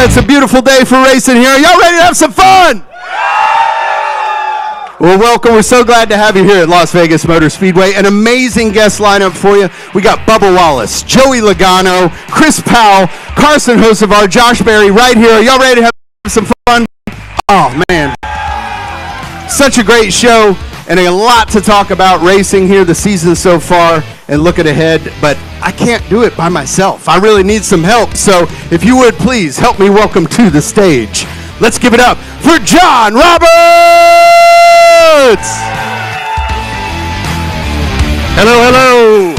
It's a beautiful day for racing here. Y'all ready to have some fun? Well, welcome. We're so glad to have you here at Las Vegas Motor Speedway. An amazing guest lineup for you. We got Bubba Wallace, Joey Logano, Chris Powell, Carson Hocevar, Josh Berry right here. Are y'all ready to have some fun? Oh, man. Such a great show and a lot to talk about racing here the season so far and looking ahead, but I can't do it by myself. I really need some help. So if you would please help me welcome to the stage. Let's give it up for John Roberts! Hello, hello.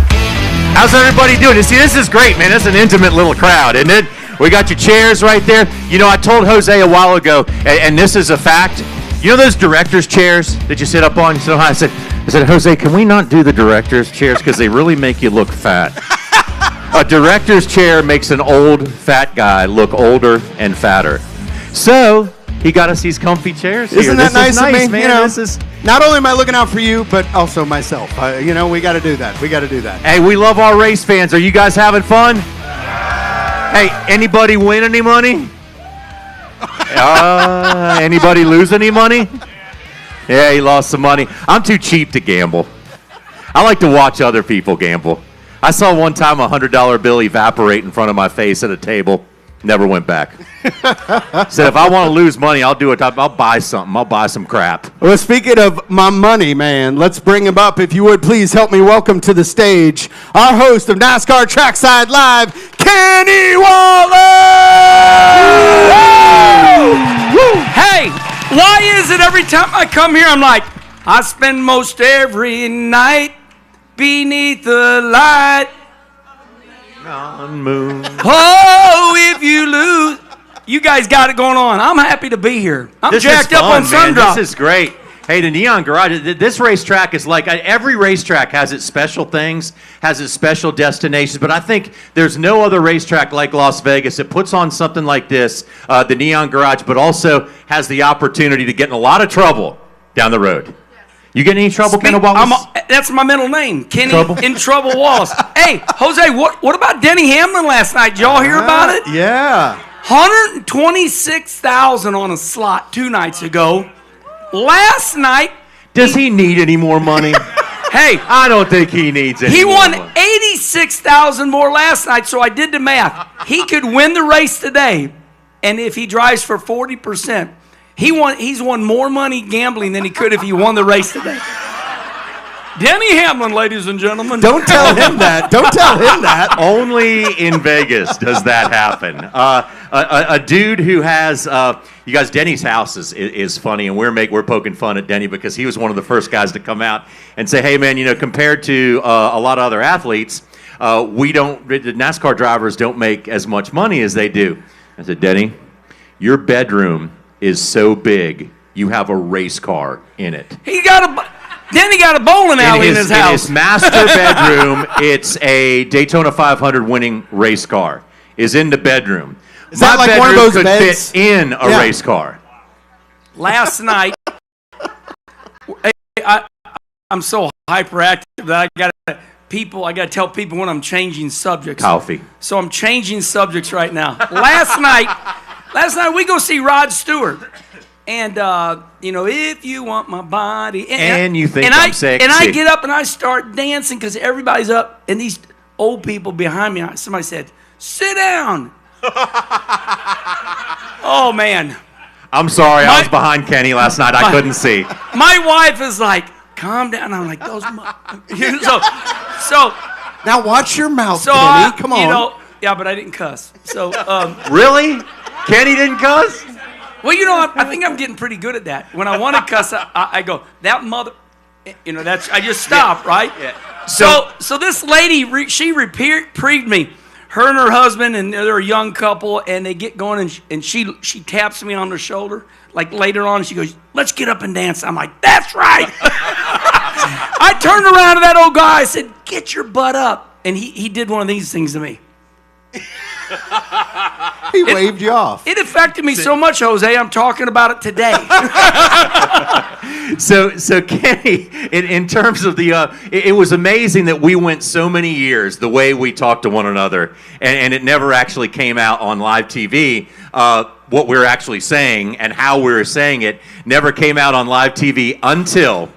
How's everybody doing? See, this is great, man. It's an intimate little crowd, isn't it? We got your chairs right there. You know, I told Jose a while ago, and this is a fact. You know those director's chairs that you sit up on? So I said, Jose, can we not do the director's chairs because they really make you look fat? A director's chair makes an old, fat guy look older and fatter. So he got us these comfy chairs here. Isn't that nice of me? Man. You know, this is not only am I looking out for you, but also myself. You know, we got to do that. We got to do that. Hey, we love our race fans. Are you guys having fun? Hey, anybody win any money? Anybody lose any money? Yeah, he lost some money. I'm too cheap to gamble. I like to watch other people gamble. I saw one time a $100 bill evaporate in front of my face at a table. Never went back. Said if I want to lose money, I'll do it. I'll buy something. I'll buy some crap. Well, speaking of my money, man, let's bring him up. If you would, please help me welcome to the stage our host of NASCAR Trackside Live, Kenny Wallace! Hey, why is it every time I come here, I'm like, I spend most every night beneath the light. On moon. Oh, if you lose. You guys got it going on. I'm happy to be here. I'm jacked up on Sundrop. This is great. Hey, the Neon Garage, this racetrack is like, every racetrack has its special things, has its special destinations, but I think there's no other racetrack like Las Vegas that puts on something like this, the Neon Garage, but also has the opportunity to get in a lot of trouble down the road. You get in any trouble, Kenny Wallace? That's my middle name, Kenny Trouble? in Trouble Wallace. Hey, Jose, what about Denny Hamlin last night? Did y'all hear about it? Yeah. 126,000 on a slot 2 nights ago. Last night, Does he need any more money? hey, I don't think he needs any he more won money. 86,000 more last night, so I did the math. He could win the race today, and if he drives for 40%, he's won more money gambling than he could if he won the race today. Denny Hamlin, ladies and gentlemen. Don't tell him that. Don't tell him that. Only in Vegas does that happen. A dude who has, you guys, Denny's house is funny, and we're poking fun at Denny because he was one of the first guys to come out and say, hey, man, you know, compared to a lot of other athletes, the NASCAR drivers don't make as much money as they do. I said, Denny, your bedroom is so big, you have a race car in it. Denny got a bowling alley in his house. In his master bedroom, it's a Daytona 500 winning race car. Is in the bedroom. Is that like one of those beds? Fit in a race car. Last night, I'm so hyperactive that I got to tell people when I'm changing subjects. Coffee. So I'm changing subjects right now. Last night we go see Rod Stewart. And, you know, if you want my body. And you think I'm sexy. And I get up and I start dancing because everybody's up. And these old people behind me, somebody said, sit down. Oh, man. I'm sorry. I was behind Kenny last night. I couldn't see. My wife is like, calm down. I'm like, so Now watch your mouth, so Kenny. Come on. You know, yeah, but I didn't cuss. So, Really? Kenny didn't cuss? well, you know, I think I'm getting pretty good at that. When I want to cuss, I go, that mother, you know, I just stop, right? Yeah. So this lady, she reprieved me. Her and her husband, and they're a young couple, and they get going, and she taps me on the shoulder. Like later on, she goes, let's get up and dance. I'm like, that's right. I turned around to that old guy. I said, get your butt up. And he did one of these things to me. He waved you off. It'd affected me so much, Jose. I'm talking about it today. So Kenny, in terms of the, it was amazing that we went so many years the way we talked to one another, and it never actually came out on live TV. What we were actually saying and how we were saying it never came out on live TV until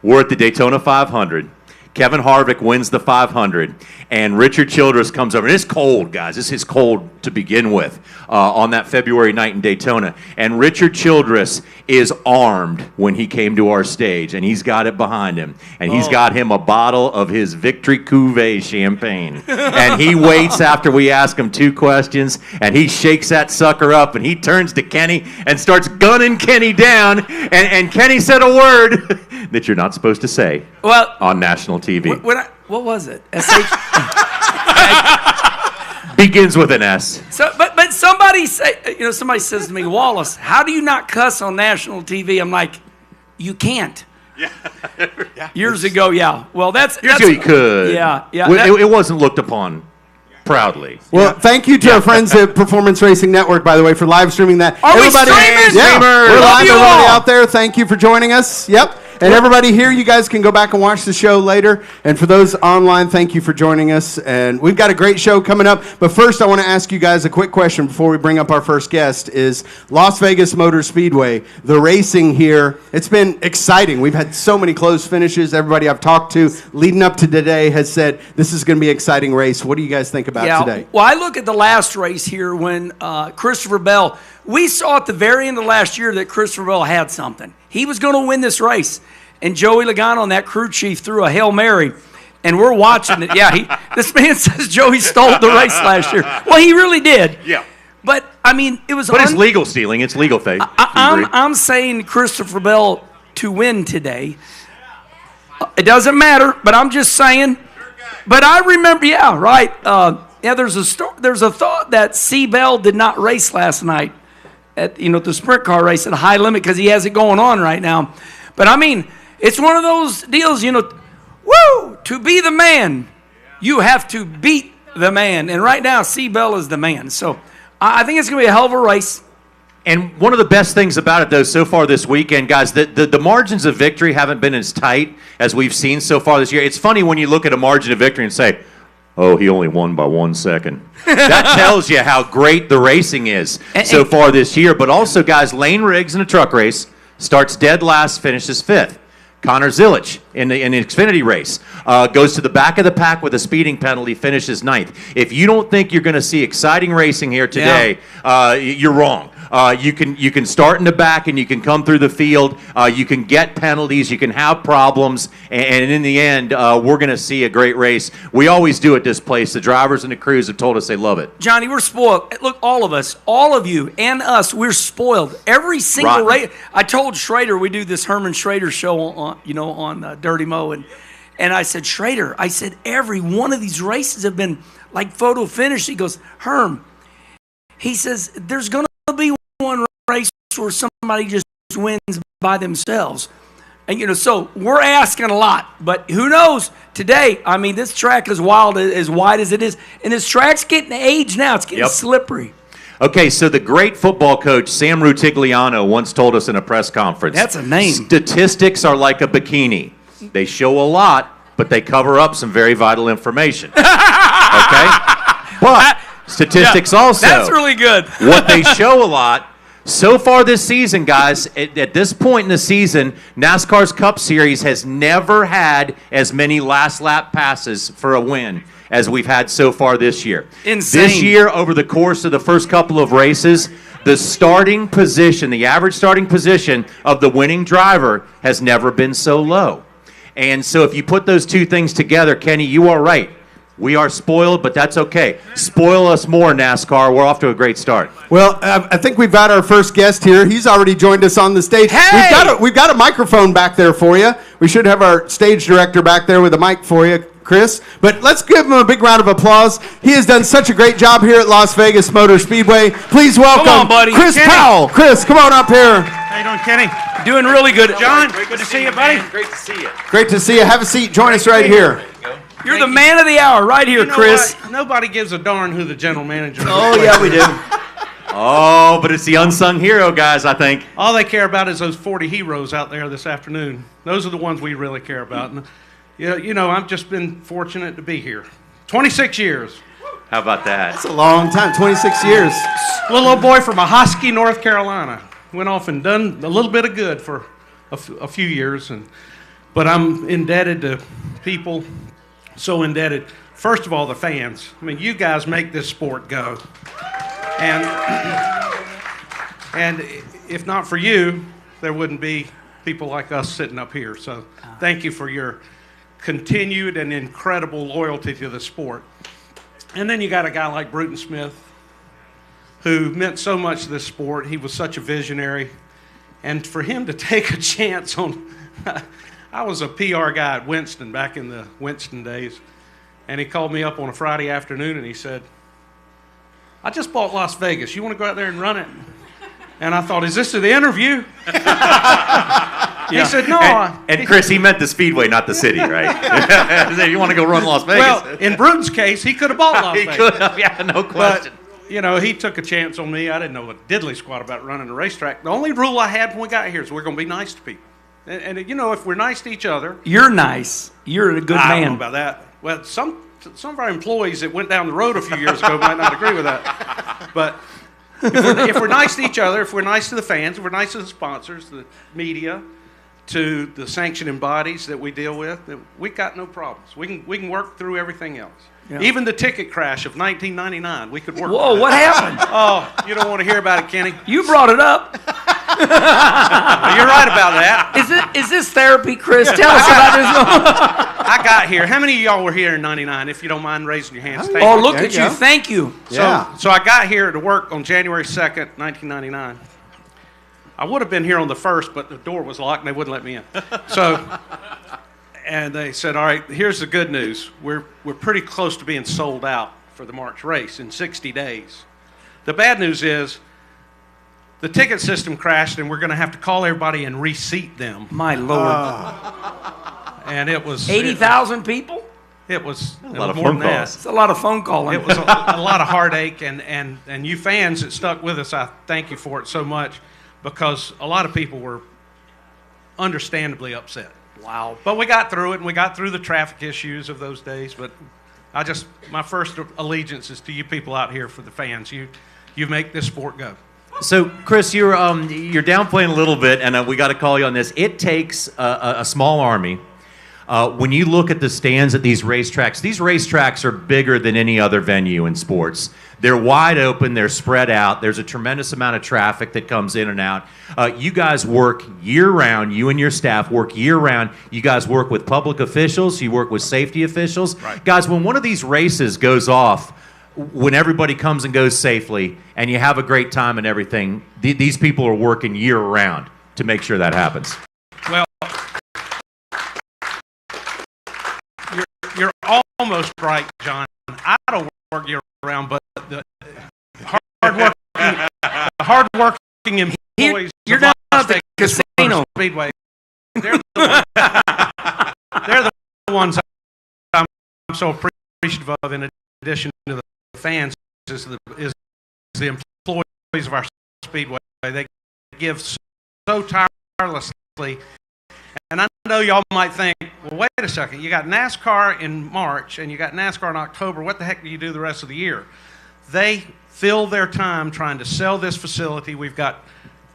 we're at the Daytona 500. Kevin Harvick wins the 500, and Richard Childress comes over. And it's cold, guys. This is cold to begin with on that February night in Daytona. And Richard Childress is armed when he came to our stage, and he's got it behind him. And he's got him a bottle of his Victory Cuvée champagne. And he waits after we ask him 2 questions, and he shakes that sucker up, and he turns to Kenny and starts gunning Kenny down. And Kenny said a word that you're not supposed to say on national TV. What was it? SH? Begins with an S. So, but somebody says to me, Wallace, how do you not cuss on national TV? I'm like, you can't. Yeah. Years ago, yeah. Well, that's you could. Yeah. It wasn't looked upon proudly. Well, thank you to our friends at Performance Racing Network, by the way, for live streaming that. Are we streaming? Yeah, we're Love live. you Everybody all. out there, thank you for joining us. Yep. And everybody here, you guys can go back and watch the show later. And for those online, thank you for joining us. And we've got a great show coming up. But first, I want to ask you guys a quick question before we bring up our first guest is Las Vegas Motor Speedway, the racing here. It's been exciting. We've had so many close finishes. Everybody I've talked to leading up to today has said this is going to be an exciting race. What do you guys think about today? Well, I look at the last race here when Christopher Bell, we saw at the very end of last year that Christopher Bell had something. He was going to win this race. And Joey Logano and that crew chief threw a Hail Mary. And we're watching it. Yeah, this man says Joey stole the race last year. Well, he really did. Yeah. But, I mean, it was... But it's legal stealing. It's legal theft. I'm saying Christopher Bell to win today. It doesn't matter, but I'm just saying. But I remember, yeah, right. There's a thought that C. Bell did not race last night at the sprint car race at a high limit because he has it going on right now. But, I mean, it's one of those deals, to be the man, you have to beat the man. And right now, C. Bell is the man. So I think it's going to be a hell of a race. And one of the best things about it, though, so far this weekend, guys, the margins of victory haven't been as tight as we've seen so far this year. It's funny when you look at a margin of victory and say, oh, he only won by 1 second. That tells you how great the racing is so far this year. But also, guys, Lane Riggs in a truck race starts dead last, finishes 5th. Connor Zilic in the Xfinity race goes to the back of the pack with a speeding penalty, finishes 9th. If you don't think you're going to see exciting racing here today, you're wrong. You can start in the back and you can come through the field. You can get penalties. You can have problems. And in the end, we're going to see a great race. We always do at this place. The drivers and the crews have told us they love it. Johnny, we're spoiled. Look, all of us, all of you and us, we're spoiled. Every single race. I told Schrader, we do this Herman Schrader show on Dirty Mo. And I said, Schrader, every one of these races have been like photo finish. He goes, Herm, he says, there's going to be one race where somebody just wins by themselves. And, so we're asking a lot. But who knows? Today, I mean, this track is wild, as wide as it is. And this track's getting aged now. It's getting slippery. Okay, so the great football coach, Sam Rutigliano, once told us in a press conference. That's a name. Statistics are like a bikini. They show a lot, but they cover up some very vital information. Okay? But statistics also. That's really good. What they show a lot. So far this season, guys, at this point in the season, NASCAR's Cup Series has never had as many last lap passes for a win as we've had so far this year. Insane. This year, over the course of the first couple of races, the starting position, the average starting position of the winning driver has never been so low. And so if you put those two things together, Kenny, you are right. We are spoiled, but that's okay. Spoil us more, NASCAR. We're off to a great start. Well, I think we've got our first guest here. He's already joined us on the stage. Hey! We've got a microphone back there for you. We should have our stage director back there with a mic for you, Chris. But let's give him a big round of applause. He has done such a great job here at Las Vegas Motor Speedway. Please welcome Come on, buddy. Chris Kenny. Powell. Chris, come on up here. How you doing, Kenny? Doing really good. John, good to see you, buddy. Great to see you. Great to see you. Have a seat. Join us right here. You're the man of the hour right here, You know Chris. what? Nobody gives a darn who the general manager is. Oh, yeah, we do. Oh, but it's the unsung hero, guys, I think. All they care about is those 40 heroes out there this afternoon. Those are the ones we really care about. And, you know, I've just been fortunate to be here. 26 years. How about that? That's a long time, 26 years. Little old boy from Ahoskie, North Carolina. Went off and done a little bit of good for a few years. But I'm indebted to people, so indebted. First of all, the fans. I mean, you guys make this sport go. And if not for you, there wouldn't be people like us sitting up here. So thank you for your continued and incredible loyalty to the sport. And then you got a guy like Bruton Smith, who meant so much to this sport. He was such a visionary. And for him to take a chance on... I was a PR guy at Winston back in the Winston days. And he called me up on a Friday afternoon and he said, I just bought Las Vegas. You want to go out there and run it? And I thought, is this the interview? He said, no. And Chris, he meant the Speedway, not the city, right? You want to go run Las Vegas? Well, in Bruton's case, he could have bought Las Vegas. He could have, yeah, no question. But, you know, he took a chance on me. I didn't know a diddly squat about running a racetrack. The only rule I had when we got here is we're going to be nice to people. And you know, if we're nice to each other... You're nice. You're a good man. I don't know about that. Well, some of our employees that went down the road a few years ago might not agree with that. But if we're nice to each other, if we're nice to the fans, if we're nice to the sponsors, the media, to the sanctioning bodies that we deal with, then we got no problems. We can work through everything else. Yeah. Even the ticket crash of 1999, we could work. Whoa, what happened? Oh, you don't want to hear about it, Kenny. You brought it up. You're right about that. Is this therapy, Chris? Tell us about this. I got here. How many of y'all were here in '99? If you don't mind raising your hands. Oh, look at you. Thank you. So I got here to work on January 2nd, 1999. I would have been here on the 1st, but the door was locked and they wouldn't let me in. And they said, all right, here's the good news. We're pretty close to being sold out for the March race in 60 days. The bad news is the ticket system crashed and we're going to have to call everybody and reseat them. My Lord. And it was... 80,000 people? It was a lot of more phone than calls. It's a lot of phone calling. It was a lot of heartache, and you fans that stuck with us, I thank you for it so much, because a lot of people were understandably upset. Wow. But we got through it, and we got through the traffic issues of those days. But my first allegiance is to you people out here, for the fans. You make this sport go. So, Chris, you're downplaying a little bit, and we got to call you on this. It takes a small army. When you look at the stands at these racetracks are bigger than any other venue in sports. They're wide open, they're spread out, there's a tremendous amount of traffic that comes in and out. You guys work year-round, you and your staff work year-round. You guys work with public officials, you work with safety officials. Right. Guys, when one of these races goes off, when everybody comes and goes safely, and you have a great time and everything, these people are working year-round to make sure that happens. Well, you're almost right, John. I don't work year-round, but the hard-working employees You're of not Las at the Vegas casino. Motor Speedway, they're the ones I'm so appreciative of, in addition to the fans, is the employees of our Speedway. They give so tirelessly. And I know y'all might think, well, wait a second, you got NASCAR in March and you got NASCAR in October. What the heck do you do the rest of the year? They fill their time trying to sell this facility. We've got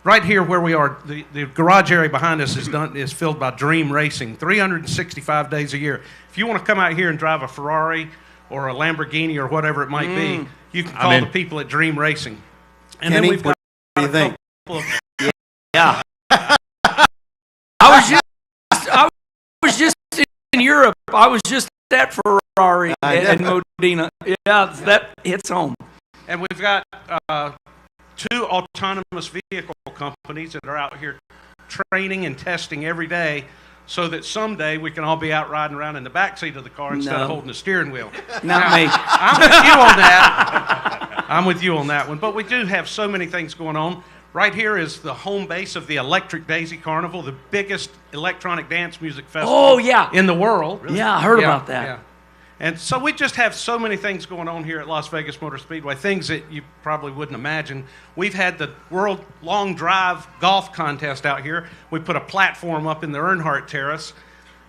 right here where we are, the garage area behind us is filled by Dream Racing, 365 days a year. If you want to come out here and drive a Ferrari or a Lamborghini or whatever it might be, you can call the people at Dream Racing. And Kenny, then we've got what do you think? Yeah. I was just in Europe. I was just at Ferrari and Modena. Yeah, that hits home. And we've got 2 autonomous vehicle companies that are out here training and testing every day, so that someday we can all be out riding around in the back seat of the car instead of holding the steering wheel. Not me. I'm with you on that. I'm with you on that one. But we do have so many things going on. Right here is the home base of the Electric Daisy Carnival, the biggest electronic dance music festival in the world. Yeah, I heard about that. Yeah. And so we just have so many things going on here at Las Vegas Motor Speedway, things that you probably wouldn't imagine. We've had the World Long Drive Golf Contest out here. We put a platform up in the Earnhardt Terrace,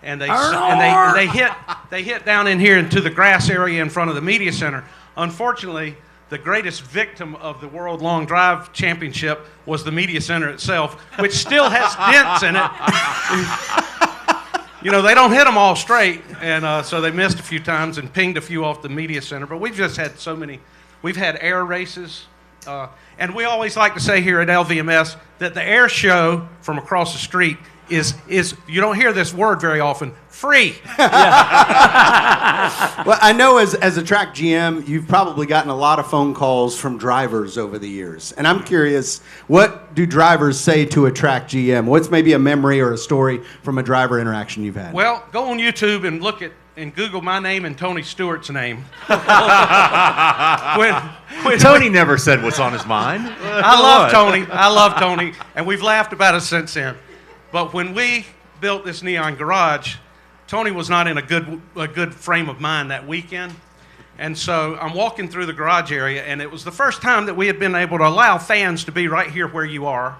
and they hit down in here into the grass area in front of the media center. Unfortunately, the greatest victim of the World Long Drive Championship was the media center itself, which still has dents in it. You know, they don't hit them all straight, and so they missed a few times and pinged a few off the media center. But we've just had so many. We've had air races, and we always like to say here at LVMS that the air show from across the street is you don't hear this word very often, free. Well, I know as a track GM, you've probably gotten a lot of phone calls from drivers over the years. And I'm curious, what do drivers say to a track GM? What's maybe a memory or a story from a driver interaction you've had? Well, go on YouTube and look at and Google my name and Tony Stewart's name. Tony never said what's on his mind. I love Tony. I love Tony. And we've laughed about it since then. But when we built this neon garage, Tony was not in a good frame of mind that weekend. And so I'm walking through the garage area, and it was the first time that we had been able to allow fans to be right here where you are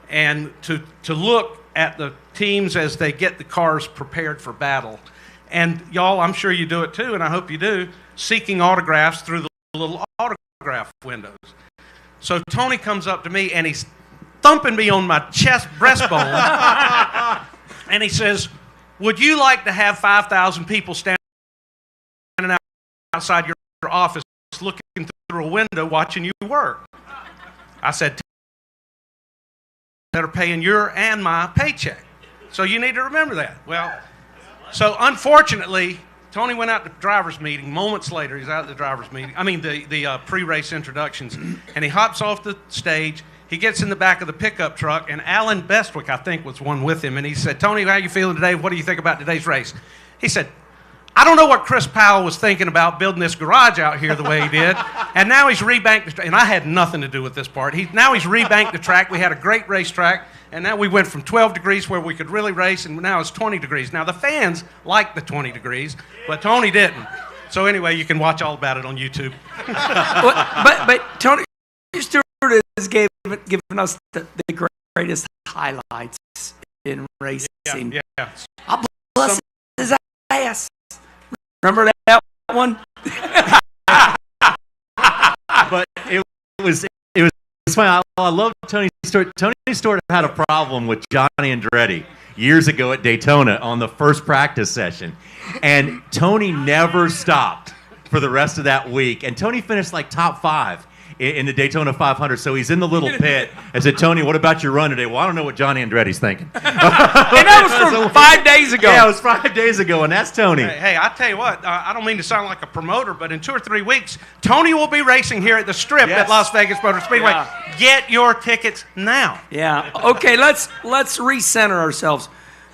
and to look at the teams as they get the cars prepared for battle. And y'all, I'm sure you do it too, and I hope you do, seeking autographs through the little autograph windows. So Tony comes up to me, and he's thumping me on my chest breastbone, and he says, "Would you like to have 5,000 people standing outside your office looking through a window watching you work?" I said, "They're paying your and my paycheck, so you need to remember that." Well, so unfortunately, Tony went out to the driver's meeting. Moments later, he's out at the driver's meeting. I mean, the pre-race introductions, and he hops off the stage. He gets in the back of the pickup truck, and Alan Bestwick, I think, was one with him. And he said, "Tony, how you feeling today? What do you think about today's race?" He said, "I don't know what Chris Powell was thinking about building this garage out here the way he did. And now he's rebanked the track." And I had nothing to do with this part. Now he's rebanked the track. We had a great racetrack. And now we went from 12 degrees where we could really race, and now it's 20 degrees. Now the fans like the 20 degrees, but Tony didn't. So anyway, you can watch all about it on YouTube. but Tony Stewart has given us the greatest highlights in racing. Yeah. I'll bless his ass. Remember that one? But it was funny. I love Tony Stewart. Tony Stewart had a problem with Johnny Andretti years ago at Daytona on the first practice session. And Tony never stopped for the rest of that week. And Tony finished like top 5 in the Daytona 500. So he's in the little pit. I said, "Tony, what about your run today?" "Well, I don't know what Johnny Andretti's thinking." And that was from 5 days ago. Yeah, it was 5 days ago, and that's Tony. Hey, I tell you what, I don't mean to sound like a promoter, but in 2 or 3 weeks, Tony will be racing here at the Strip at Las Vegas Motor Speedway. Yeah. Get your tickets now. Yeah. Okay, let's recenter ourselves.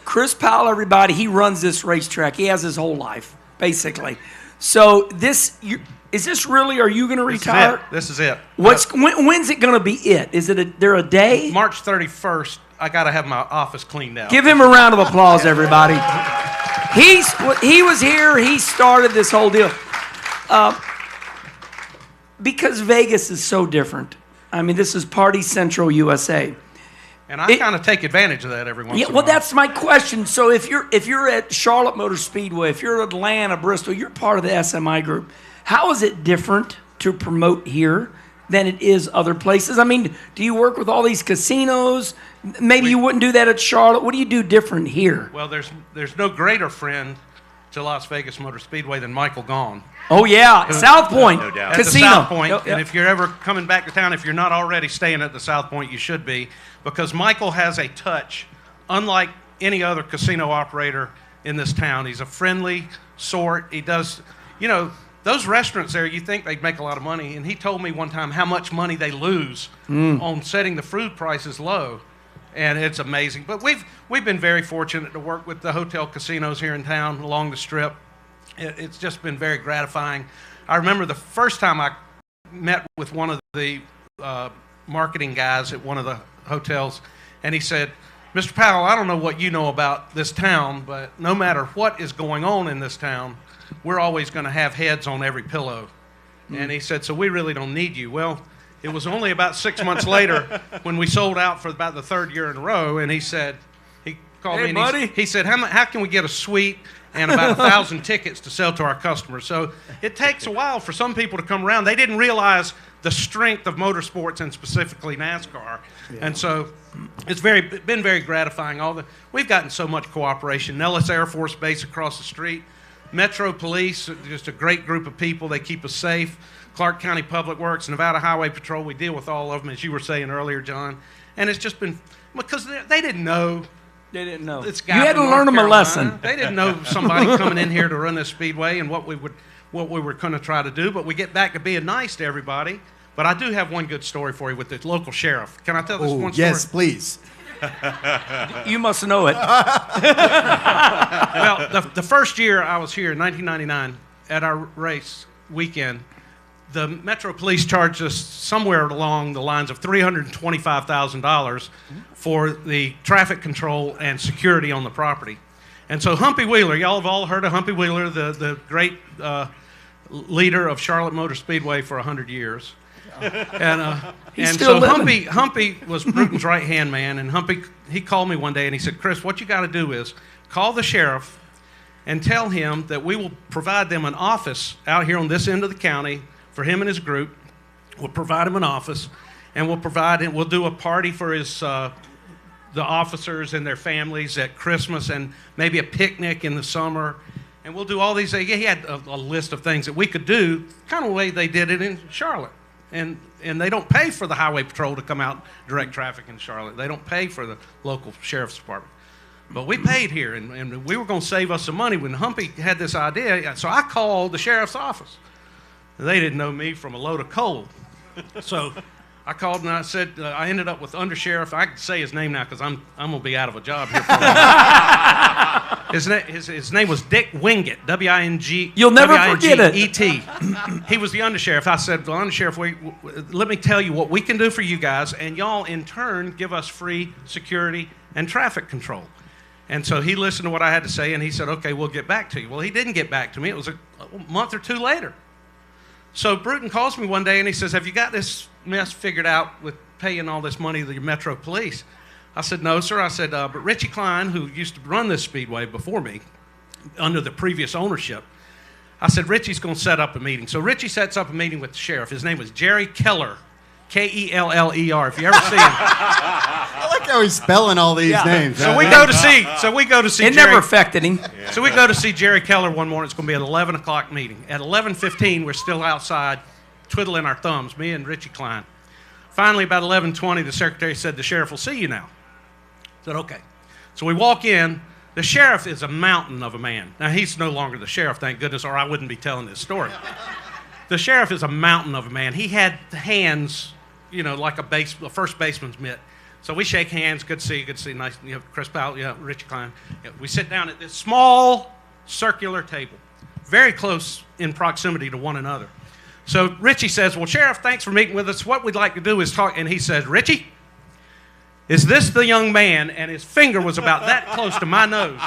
Chris Powell, everybody, he runs this racetrack. He has his whole life, basically. So is this really? Are you going to retire? This is it. When's it going to be? Is there a day? March 31st. I got to have my office cleaned out. Give him a round of applause, everybody. He was here. He started this whole deal. Because Vegas is so different. I mean, this is Party Central USA. And I kind of take advantage of that every once in a while. Well, that's my question. So if you're at Charlotte Motor Speedway, if you're at Atlanta, Bristol, you're part of the SMI group. How is it different to promote here than it is other places? I mean, do you work with all these casinos? Maybe you wouldn't do that at Charlotte. What do you do different here? Well, there's no greater friend to Las Vegas Motor Speedway than Michael Gahn. Oh, yeah. South Point. No doubt. At Casino. the South Point. Yep. And if you're ever coming back to town, if you're not already staying at the South Point, you should be, because Michael has a touch unlike any other casino operator in this town. He's a friendly sort. He does, those restaurants there, you think they'd make a lot of money. And he told me one time how much money they lose on setting the food prices low. And it's amazing. But we've been very fortunate to work with the hotel casinos here in town along the Strip. It's just been very gratifying. I remember the first time I met with one of the marketing guys at one of the hotels, and he said, "Mr. Powell, I don't know what you know about this town, but no matter what is going on in this town, we're always going to have heads on every pillow. And he said, so we really don't need you. Well, it was only about 6 months later when we sold out for about the third year in a row, and he said, he called me and buddy. he said, how can we get a suite and about 1,000 tickets to sell to our customers? So it takes a while for some people to come around. They didn't realize the strength of motorsports and specifically NASCAR. Yeah. And so it's been very gratifying. We've gotten so much cooperation. Nellis Air Force Base across the street, Metro Police, just a great group of people. They keep us safe. Clark County Public Works, Nevada Highway Patrol, we deal with all of them, as you were saying earlier, John. And it's just been, because they didn't know. They didn't know. This You guy had to from learn North them a Carolina. lesson. They didn't know somebody coming in here to run this speedway and what we were going to try to do. But we get back to being nice to everybody. But I do have one good story for you with the local sheriff. Can I tell this one story? Yes, please. You must know it. Well, the first year I was here in 1999 at our race weekend, the Metro Police charged us somewhere along the lines of $325,000 for the traffic control and security on the property. And so Humpy Wheeler, y'all have all heard of Humpy Wheeler, the great leader of Charlotte Motor Speedway for 100 years. And so Humpy was Bruton's right-hand man, and he called me one day and he said, Chris, what you got to do is call the sheriff and tell him that we will provide them an office out here on this end of the county for him and his group. We'll provide him an office, and we'll do a party for the officers and their families at Christmas, and maybe a picnic in the summer. And we'll do all these things. He had a list of things that we could do, kind of the way they did it in Charlotte. And they don't pay for the highway patrol to come out direct traffic in Charlotte. They don't pay for the local sheriff's department. But we paid here, and we were going to save us some money when Humpy had this idea. So I called the sheriff's office. They didn't know me from a load of coal. So I called and I said, I ended up with Undersheriff. I can say his name now because I'm going to be out of a job here for a while. His name was Dick Wingett, W-I-N-G. You'll never forget it. E-T. He was the Undersheriff. I said, well, Undersheriff, let me tell you what we can do for you guys, and y'all in turn give us free security and traffic control. And so he listened to what I had to say, and he said, okay, we'll get back to you. Well, he didn't get back to me. It was a month or two later. So Bruton calls me one day, and he says, have you got this mess figured out with paying all this money to the Metro Police? I said, no, sir. I said, but Richie Klein, who used to run this speedway before me, under the previous ownership, I said, Richie's going to set up a meeting. So Richie sets up a meeting with the sheriff. His name was Jerry Keller, K-E-L-L-E-R, if you ever see him. I like how he's spelling all these names. So we go to see It Jerry. never affected him. So we go to see Jerry Keller one morning. It's going to be an 11 o'clock meeting. At 11:15, we're still outside twiddling our thumbs, me and Richie Klein. Finally, about 11:20, the secretary said, the sheriff will see you now. I said, okay. So we walk in. The sheriff is a mountain of a man. Now, he's no longer the sheriff, thank goodness, or I wouldn't be telling this story. The sheriff is a mountain of a man. He had hands, like a first baseman's mitt. So we shake hands. Good to see you. Good to see you. Nice. Chris Powell. Richie Klein. We sit down at this small circular table, very close in proximity to one another. So Richie says, well, Sheriff, thanks for meeting with us. What we'd like to do is talk. And he says, Richie, is this the young man? And his finger was about that close to my nose.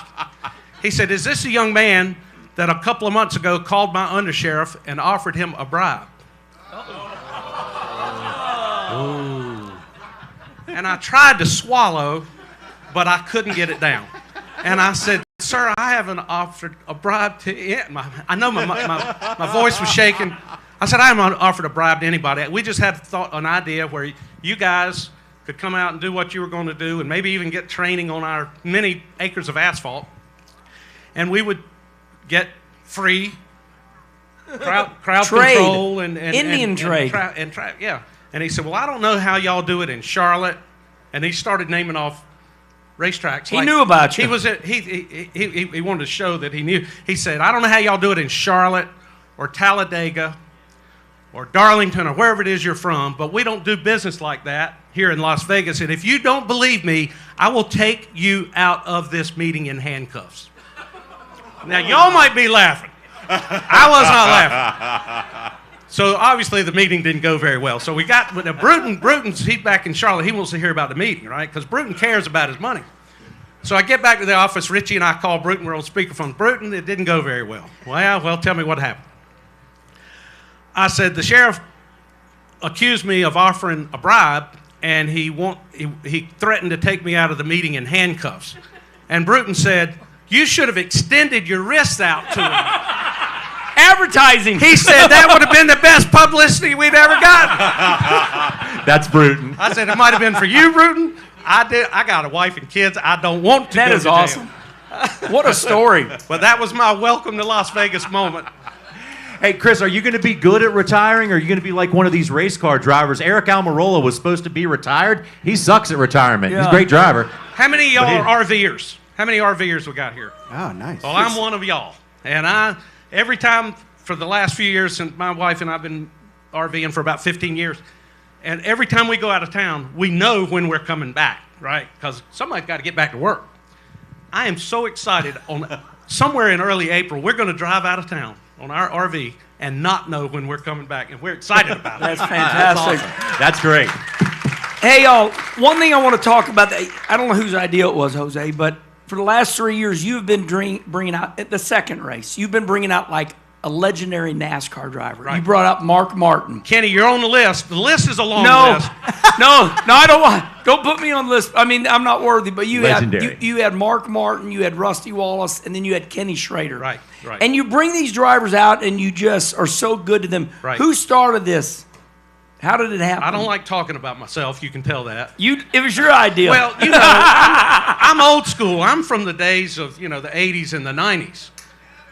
He said, is this the young man that a couple of months ago called my undersheriff and offered him a bribe? And I tried to swallow, but I couldn't get it down. And I said, sir, I haven't offered a bribe to him. I know my voice was shaking. I said, I haven't offered a bribe to anybody. We just had an idea where you guys could come out and do what you were going to do and maybe even get training on our many acres of asphalt. And we would get free crowd control and Indian trade. Yeah. And he said, well, I don't know how y'all do it in Charlotte. And he started naming off racetracks. He knew about you. He wanted to show that he knew. He said, I don't know how y'all do it in Charlotte or Talladega or Darlington or wherever it is you're from, but we don't do business like that here in Las Vegas. And if you don't believe me, I will take you out of this meeting in handcuffs. Now, y'all might be laughing. I was not laughing. So obviously the meeting didn't go very well. So we got Bruton's he's back in Charlotte. He wants to hear about the meeting, right? Because Bruton cares about his money. So I get back to the office. Richie and I call Bruton. We're on speakerphone. Bruton, it didn't go very well. Well, tell me what happened. I said, the sheriff accused me of offering a bribe, and he threatened to take me out of the meeting in handcuffs. And Bruton said, you should have extended your wrists out to him. Advertising. He said that would have been the best publicity we'd ever gotten. That's Bruton. I said, it might have been for you, Bruton. I got a wife and kids. I don't want to That go is to jail. awesome. What a story. But that was my welcome to Las Vegas moment. Hey, Chris, are you going to be good at retiring, or are you going to be like one of these race car drivers? Eric Almirola was supposed to be retired. He sucks at retirement. He's a great driver. How many of y'all are RVers? How many RVers we got here? Oh, nice. Well, I'm one of y'all. And every time for the last few years, since my wife and I have been RVing for about 15 years, and every time we go out of town, we know when we're coming back, right? Because somebody's got to get back to work. I am so excited. Somewhere in early April, we're going to drive out of town on our RV and not know when we're coming back, and we're excited about it. That's fantastic. That's great. Hey, y'all, one thing I want to talk about, I don't know whose idea it was, Jose, but for the last 3 years, you've been bringing out, at the second race, you've been bringing out like a legendary NASCAR driver. Right. You brought up Mark Martin. Kenny, you're on the list. The list is a long list. No, I don't want. Don't put me on the list. I mean, I'm not worthy. But you had Mark Martin, you had Rusty Wallace, and then you had Kenny Schrader. Right. And you bring these drivers out, and you just are so good to them. Right. Who started this? How did it happen? I don't like talking about myself. You can tell that. It was your idea. Well, I'm old school. I'm from the days of the 80s and the 90s.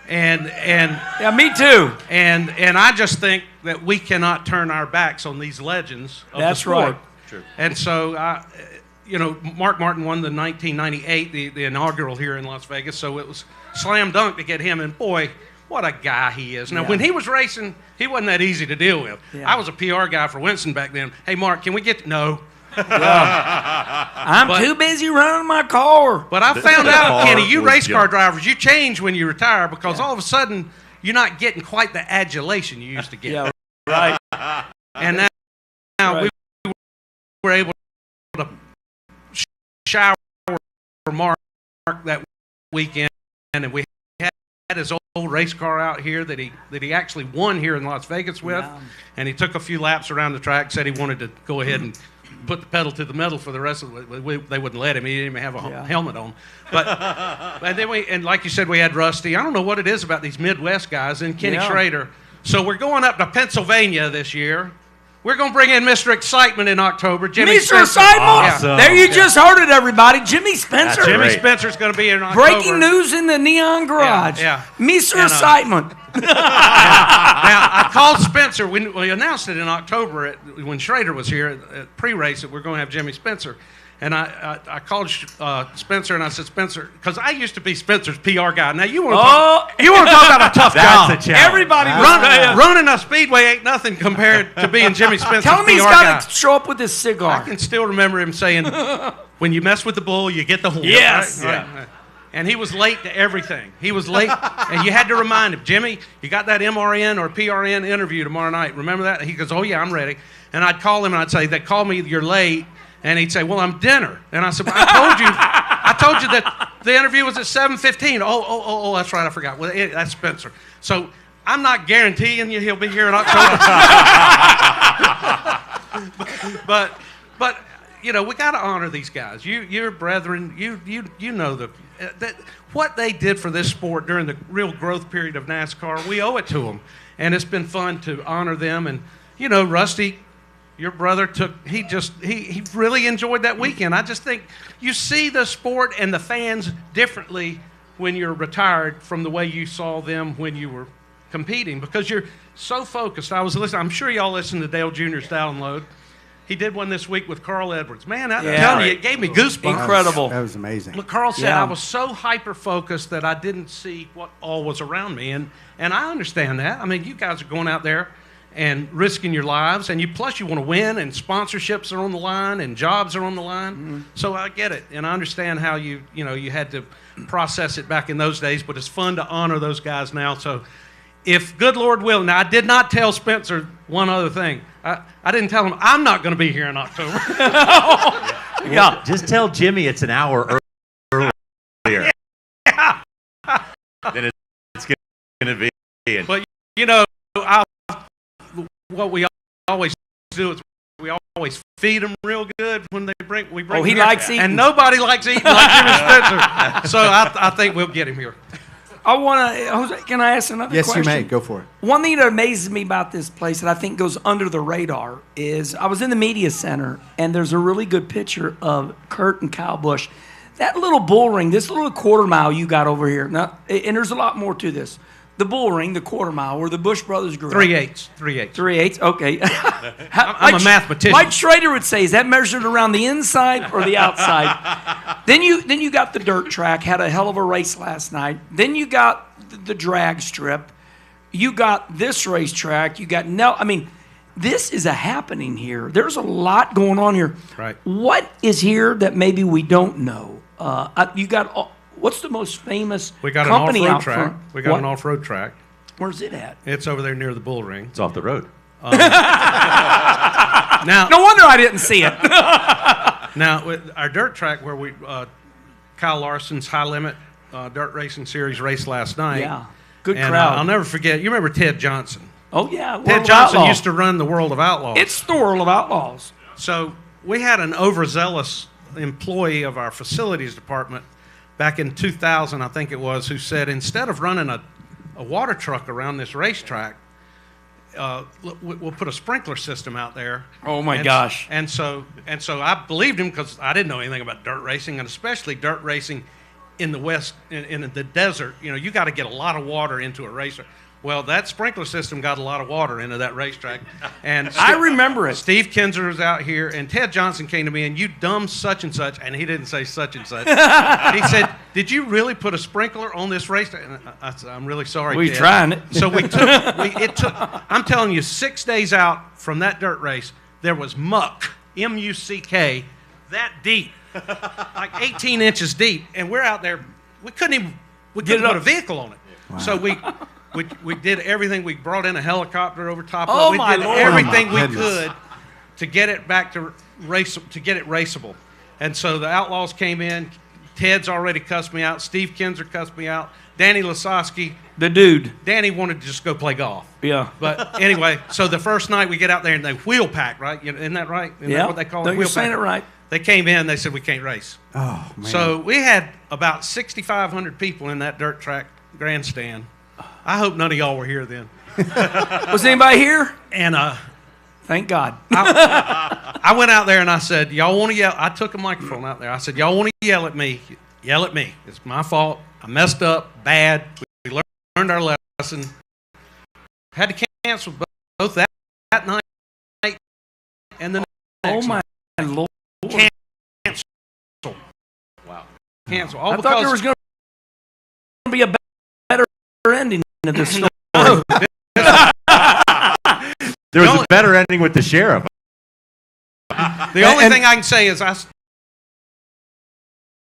And yeah, me too. And I just think that we cannot turn our backs on these legends of the sport. Right. True. And so, Mark Martin won the 1998, the inaugural here in Las Vegas. So it was slam dunk to get him. And boy, what a guy he is. Now, when he was racing, he wasn't that easy to deal with. Yeah. I was a PR guy for Winston back then. Hey, Mark, can we get no? I'm too busy running my car. But I found out, Kenny, you was race car junk. drivers, you change when you retire because all of a sudden you're not getting quite the adulation you used to get. Yeah, right. And now we were able to shower Mark that weekend, and we had his old race car out here that he actually won here in Las Vegas with, and he took a few laps around the track, said he wanted to go ahead and put the pedal to the metal for the rest of it. They wouldn't let him. He didn't even have a helmet on. But and then and like you said, we had Rusty. I don't know what it is about these Midwest guys and Kenny Schrader. So we're going up to Pennsylvania this year. We're going to bring in Mr. Excitement in October. Jimmy Mr. Spencer. Excitement? Awesome. There you just heard it, everybody. Jimmy Spencer. That's Jimmy great. Spencer's going to be here in October. Breaking news in the Neon Garage. Yeah. Mr. Excitement. Now, I called Spencer. We announced it in October when Schrader was here at pre-race that we're going to have Jimmy Spencer. And I called Spencer and I said, Spencer, because I used to be Spencer's PR guy. Now, you want to talk about a tough job. That's a challenge. Everybody Running a speedway ain't nothing compared to being Jimmy Spencer's Tell him PR he's guy. got to show up with his cigar. I can still remember him saying, when you mess with the bull, you get the horn. Yes. Right? Right. And he was late to everything. He was late, and you had to remind him, Jimmy, you got that MRN or PRN interview tomorrow night. Remember that? He goes, oh, yeah, I'm ready. And I'd call him, and I'd say, they call me, you're late. And he'd say, well, I'm dinner. And I said, well, I told you that the interview was at 7:15. Oh, that's right, I forgot. Well, that's Spencer. So I'm not guaranteeing you he'll be here in October. but we got to honor these guys. You're brethren. You know what they did for this sport during the real growth period of NASCAR. We owe it to them, and it's been fun to honor them. And Rusty, your brother he really enjoyed that weekend. I just think you see the sport and the fans differently when you're retired from the way you saw them when you were competing because you're so focused. I was listening. I'm sure y'all listened to Dale Jr.'s Download. He did one this week with Carl Edwards. Man, I'm telling you, it gave me goosebumps. Incredible. That was amazing. But Carl said I was so hyper-focused that I didn't see what all was around me. And I understand that. I mean, you guys are going out there and risking your lives. And plus you want to win, and sponsorships are on the line, and jobs are on the line. Mm-hmm. So I get it. And I understand how you had to process it back in those days. But it's fun to honor those guys now. So if good Lord will, now I did not tell Spencer one other thing. I didn't tell him I'm not going to be here in October. Just tell Jimmy it's an hour early. But what we always do is we always feed them real good when we bring. Oh, he him likes here. eating, and nobody likes eating like Jimmy Spencer. So I think we'll get him here. I want to. Jose, can I ask another question? Yes, you may. Go for it. One thing that amazes me about this place that I think goes under the radar is I was in the media center, and there's a really good picture of Kurt and Kyle Busch. That little bull ring, this little quarter mile you got over here, now, and there's a lot more to this. The bull ring, the quarter mile, where the Busch brothers grew up. 3/8. 3/8, okay. I'm a mathematician. Mike Schrader would say, is that measured around the inside or the outside? Then you got the dirt track, had a hell of a race last night. Then you got the drag strip. You got this racetrack. You got this is a happening here. There's a lot going on here. Right. What is here that maybe we don't know? You got what's the most famous company out track. front? We got an off-road track. Where's it at? It's over there near the bull ring. It's off the road. Now, no wonder I didn't see it. Now, with our dirt track where Kyle Larson's High Limit Dirt Racing Series raced last night. Yeah, good and, crowd. I'll never forget. You remember Ted Johnson? Oh yeah, Ted Johnson used to run the World of Outlaws. It's the World of Outlaws. So we had an overzealous employee of our facilities department back in 2000, I think it was, who said instead of running a water truck around this racetrack, we'll put a sprinkler system out there. Oh my gosh! And so I believed him because I didn't know anything about dirt racing, and especially dirt racing in the West, in the desert. You got to get a lot of water into a racer. Well, that sprinkler system got a lot of water into that racetrack. And I remember it. Steve Kinzer was out here, and Ted Johnson came to me, and you dumb such and such, and he didn't say such and such. He said, "Did you really put a sprinkler on this racetrack?" And I said, "I'm really sorry, We're Ted." trying it. So it took, I'm telling you, 6 days out from that dirt race, there was muck, M-U-C-K, that deep, like 18 inches deep, and we're out there. We couldn't put a vehicle on it. Wow. So we did everything. We brought in a helicopter over top of it. We did everything we could to get it back to race, to get it raceable. And so the Outlaws came in. Ted's already cussed me out. Steve Kinzer cussed me out. Danny Lasowski. The dude. Danny wanted to just go play golf. Yeah. But anyway, so the first night we get out there and they wheel pack, right? Isn't that right? Isn't that what they call it? You're saying it right. They came in. They said, we can't race. Oh, man. So we had about 6,500 people in that dirt track grandstand. I hope none of y'all were here then. Was anybody here? And thank God. I went out there and I said, y'all want to yell? I took a microphone out there. I said, y'all want to yell at me? Yell at me. It's my fault. I messed up bad. We learned our lesson. Had to cancel both that night and the next. Oh my Lord. Cancel. Wow. Cancel. All I thought there was going to be a better ending to this story. There was a better ending with the sheriff. The only thing I can say is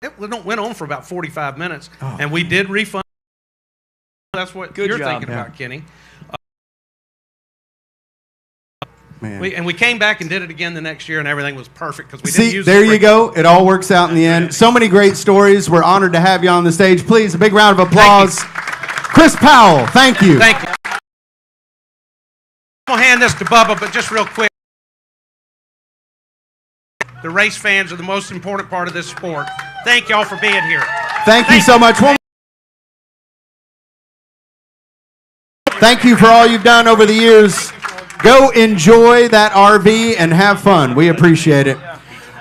it went on for about 45 minutes, and we did refund. That's what you're thinking about, Kenny. Man. We came back and did it again the next year, and everything was perfect because we didn't use. There you go. It all works out in the end. So many great stories. We're honored to have you on the stage. Please, a big round of applause. Chris Powell, thank you. Thank you. I'm going to hand this to Bubba, but just real quick. The race fans are the most important part of this sport. Thank y'all for being here. Thank you so much. Thank you for all you've done over the years. Go enjoy that RV and have fun. We appreciate it.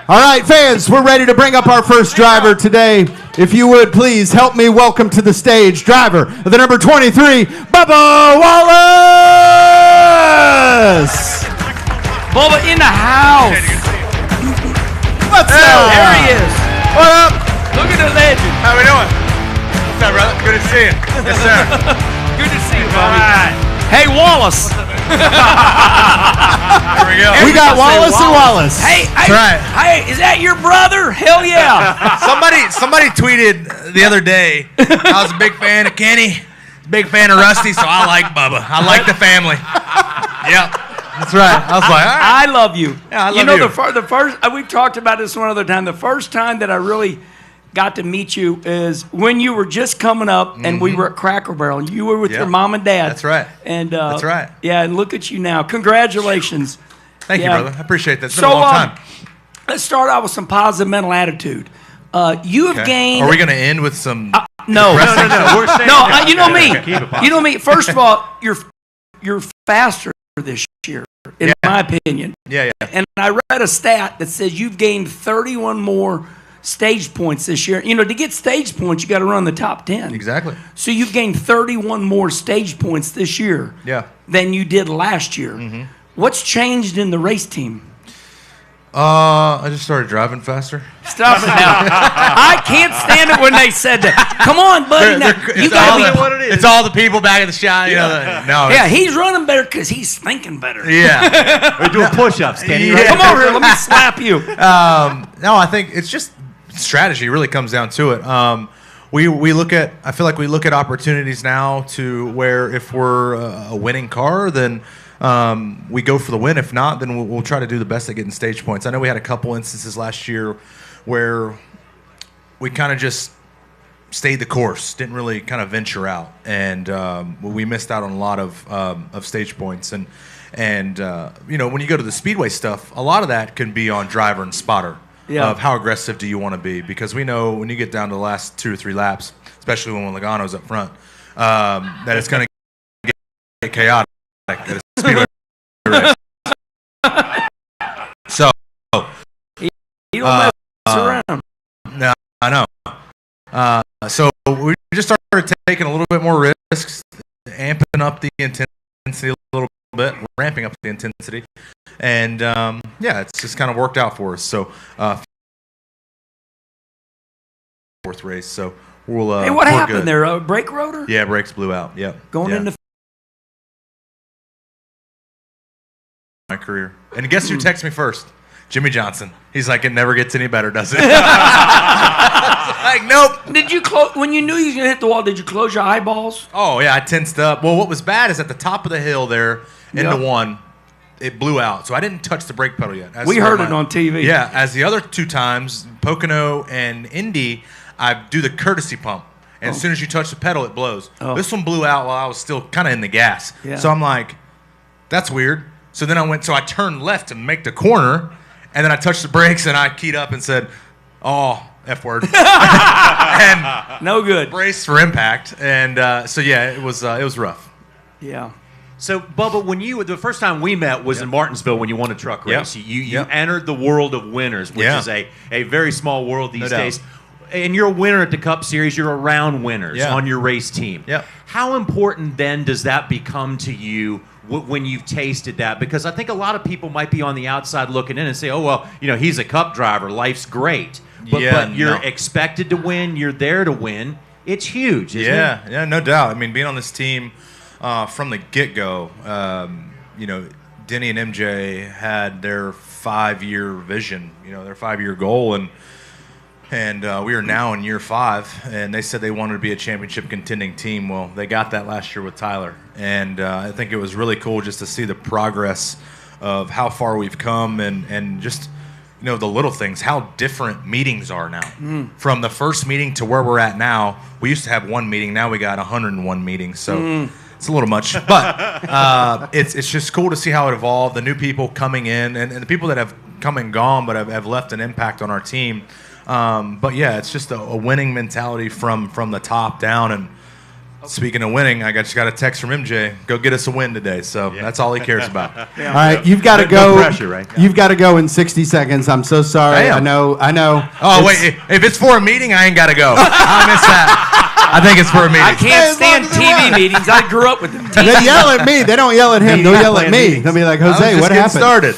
All right, fans, we're ready to bring up our first driver today. If you would, please help me welcome to the stage driver of the number 23, Bubba Wallace. Bubba in the house. What's up? There he is. What up? Look at the legend. How we doing? What's up, brother? Good to see you. Yes, sir. Good to see you, All Bobby. right. Hey, Wallace. There we go. We got Wallace and Wallace. Hey, That's right. Hey, is that your brother? Hell yeah. Somebody tweeted the other day, I was a big fan of Kenny, big fan of Rusty, so I like Bubba. I like the family. Yep. That's right. I was like, all right. I love you. Yeah, I love you. you. The first we've talked about this one other time. The first time that I really got to meet you is when you were just coming up, and we were at Cracker Barrel, and you were with your mom and dad. That's right. And That's right. Yeah, and look at you now. Congratulations. Thank you, brother. I appreciate that. It's been a long time. Let's start out with some positive mental attitude. You have gained. Are we going to end with some? No. We're staying No, you know me. Keep it positive. You know me. First of all, you're faster this year, in my opinion. Yeah. And I read a stat that says you've gained 31 more stage points this year. You know, to get stage points, you got to run the top 10. Exactly. So you've gained 31 more stage points this year than you did last year. What's changed in the race team? I just started driving faster. Stop it now. I can't stand it when they said that. Come on, buddy. You gotta be what it is. It's all the people back in the shot. You know, Yeah, he's running better because he's thinking better. Yeah. We're doing push-ups, Kenny. Yeah. Come over here. Let me slap you. No, I think it's just strategy. Really comes down to it. We look at. I feel like we look at opportunities now to where if we're a winning car, then we go for the win. If not, then we'll try to do the best at getting stage points. I know we had a couple instances last year where we kind of just stayed the course, didn't really kind of venture out, and we missed out on a lot of stage points. And you know, when you go to the speedway stuff, a lot of that can be on driver and spotter. Of how aggressive do you want to be, because we know when you get down to the last 2 or 3 laps, especially when Logano's up front, that it's going to get chaotic. At a speedway race. So You don't mess around. no, I know. So we just started taking a little bit more risks, amping up the intensity a little bit, ramping up the intensity, and it's just kind of worked out for us. So 4th race, so we'll. Hey, what happened good. there? Brake rotor? Yeah, brakes blew out. Yep. Going into my career. And guess who texted me first? Jimmy Johnson. He's like, it never gets any better, does it? Like, nope. Did you close when you knew you was gonna hit the wall? Did you close your eyeballs? Oh yeah, I tensed up. Well, what was bad is at the top of the hill there, into one, it blew out. So I didn't touch the brake pedal yet. We heard it on TV. Yeah, as the other 2 times, Pocono and Indy, I do the courtesy pump. And as soon as you touch the pedal, it blows. This one blew out while I was still kind of in the gas. Yeah. So I'm like, that's weird. So then I turned left to make the corner, and then I touched the brakes, and I keyed up and said, oh, F word. And no good. Braced for impact. And it was rough. Yeah. So, Bubba, the first time we met was in Martinsville when you won a truck race. You entered the world of winners, which is a very small world these days. And you're a winner at the Cup Series. You're around winners on your race team. Yep. How important then does that become to you when you've tasted that? Because I think a lot of people might be on the outside looking in and say, oh, well, you know, he's a Cup driver. Life's great. But you're expected to win. You're there to win. It's huge, isn't it? Yeah, no doubt. I mean, being on this team from the get-go, you know, Denny and MJ had their 5-year vision, you know, their 5-year goal, and we are now in year 5, and they said they wanted to be a championship contending team. Well, they got that last year with Tyler, and I think it was really cool just to see the progress of how far we've come, and just, you know, the little things, how different meetings are now. From the first meeting to where we're at now, we used to have 1 meeting, now we got 101 meetings, so it's a little much, but it's just cool to see how it evolved, the new people coming in, and the people that have come and gone but have left an impact on our team. But yeah, it's just a winning mentality from the top down. And speaking of winning, I just got a text from MJ. Go get us a win today. So that's all he cares about. All right, you've got to go. No pressure, right? You've got to go in 60 seconds. I'm so sorry. Damn. I know. Oh wait, if it's for a meeting, I ain't got to go. I miss that. I think it's for a meeting. I can't stand TV meetings. I grew up with them. They yell at me. They don't yell at him. They'll yell at me. They'll be like, Jose, what happened? Started.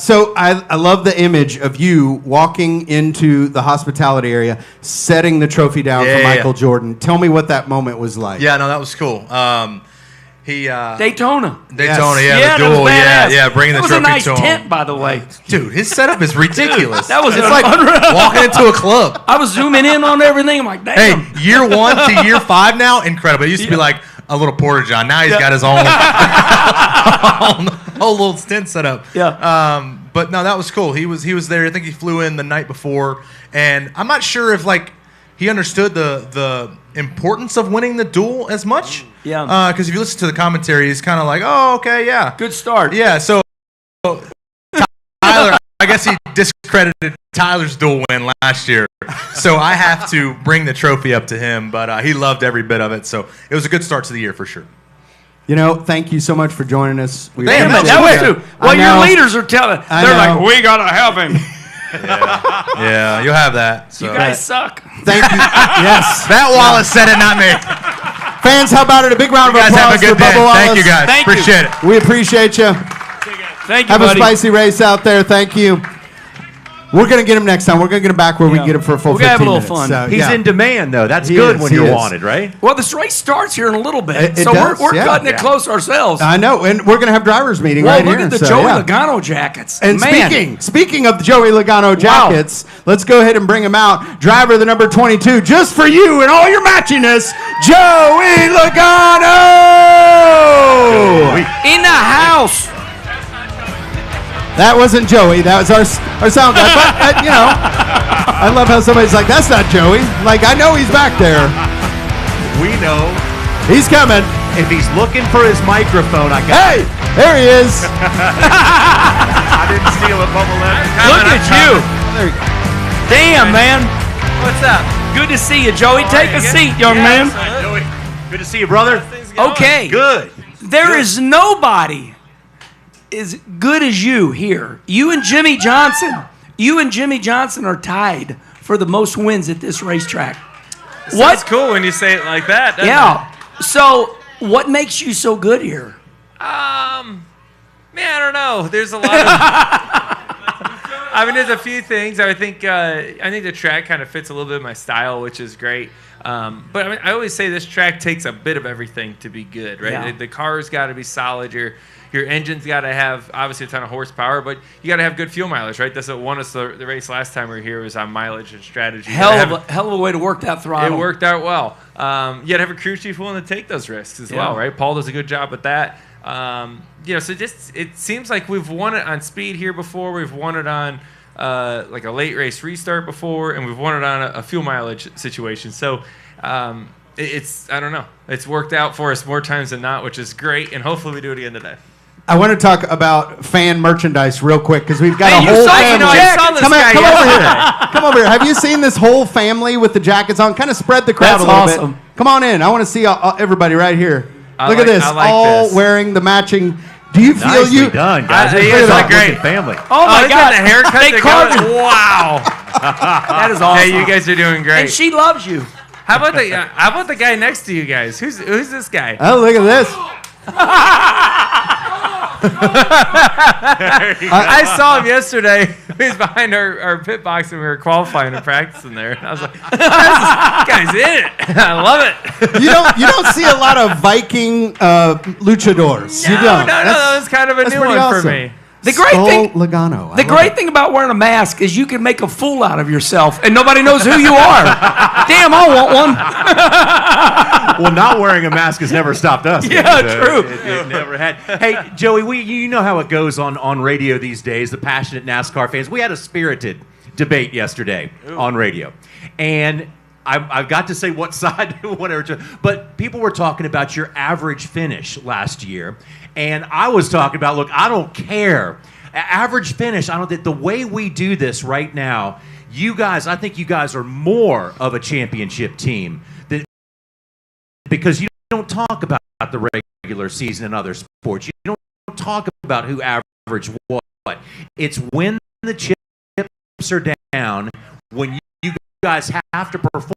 So I love the image of you walking into the hospitality area, setting the trophy down for Michael Jordan. Tell me what that moment was like. Yeah, no, that was cool. Daytona. The duel, bringing the trophy to him. That was a nice tent, by the way. Dude, his setup is ridiculous. Dude, that was it's like walking into a club. I was zooming in on everything. I'm like, damn. Hey, year 1 to year 5 now, incredible. It used to be like a little porta john. Now he's got his own whole little tent set up. Yeah. But no, that was cool. He was there. I think he flew in the night before, and I'm not sure if he understood the importance of winning the duel as much. Yeah. Because if you listen to the commentary, he's kind of like, oh, okay, yeah. Good start. Yeah, so Tyler, I guess he discredited Tyler's duel win last year. So I have to bring the trophy up to him, but he loved every bit of it. So it was a good start to the year for sure. You know, thank you so much for joining us. Damn it, that was too. Well, your leaders are telling. They're like, we got to have him. Yeah, you'll have that. So. You guys suck. Thank you. Yes. That Wallace said it, not me. Fans, how about it? A big round of You guys applause have a good for day. Bubba Wallace. Thank you, guys. Thank you. Appreciate it. We appreciate you. Thank you, Have buddy. a spicy race out there. Thank you. We're going to get him next time. We're going to get him back where we can get him for a full We're gonna 15 have a little minutes. fun. So, He's yeah. in demand, though. That's He good is, when he you're is. wanted, right? Well, this race starts here in a little bit, It so does, we're yeah. cutting it close ourselves. I know, and we're going to have drivers meeting Well, right look here. at the so, Joey yeah. Logano jackets. And Man. speaking of the Joey Logano jackets, let's go ahead and bring him out. Driver the number 22, just for you and all your matchiness, Joey Logano! In the house. That wasn't Joey. That was our sound guy. But, you know, I love how somebody's like, that's not Joey. Like, I know he's back there. We know. He's coming. If he's looking for his microphone, I got Hey, there he is. I didn't steal it, Bubba left. Look at you. There you go. Damn, man. What's up? Good to see you, Joey. Take a seat, young man. Joey, good to see you, brother. Okay. Good. There is nobody as good as you here. You and Jimmy Johnson. You and Jimmy Johnson are tied for the most wins at this racetrack. That's cool when you say it like that. doesn't Yeah. So, what makes you so good here? it? Man, I don't know. There's a lot of. I mean, there's a few things. I think the track kind of fits a little bit of my style, which is great. But I mean, I always say this track takes a bit of everything to be good, right? Yeah. The car's got to be solid. Your engine's got to have obviously a ton of horsepower, but you got to have good fuel mileage, right? That's what won us the race last time we were here, was on mileage and strategy. Hell of a way to work that throttle. It worked out well. You got to have a crew chief willing to take those risks as well, right? Paul does a good job with that. So it seems like we've won it on speed here before. We've won it on like a late race restart before, and we've won it on a fuel mileage situation. So it's I don't know. It's worked out for us more times than not, which is great, and hopefully we do it again today. I want to talk about fan merchandise real quick because we've got Hey, a you whole saw- family. I saw this come guy over yesterday. here. Come over here. Have you seen this whole family with the jackets on? Kind of spread the crowd That's a little awesome. bit. Come on in. I want to see everybody right here. Look at this. I like all this. wearing the matching. Do you feel Nicely you? done, guys. You Look guys at look that great. looking family. Oh my look God! at the haircut. They carved it. Wow. That is awesome. Hey, you guys are doing great. And she loves you. How about the guy next to you guys? Who's this guy? Oh, look at this. I saw him yesterday. He was behind our pit box and we were qualifying and practicing there. And I was like, this guy's in it. I love it. You don't see a lot of Viking luchadors. You don't. No, that was kind of a that's new pretty one for awesome. me. The great Skull thing. Logano. The great thing about wearing a mask is you can make a fool out of yourself, and nobody knows who you are. Damn, I want one. Well, not wearing a mask has never stopped us. Yeah, guys. true. It never had. Hey, Joey, you know how it goes on radio these days, the passionate NASCAR fans. We had a spirited debate yesterday on radio. And I've got to say what side, whatever, but people were talking about your average finish last year. And I was talking about, look, I don't care. Average finish, I don't think the way we do this right now, I think you guys are more of a championship team because you don't talk about the regular season in other sports. You don't talk about who averaged what. It's when the chips are down, when you guys have to perform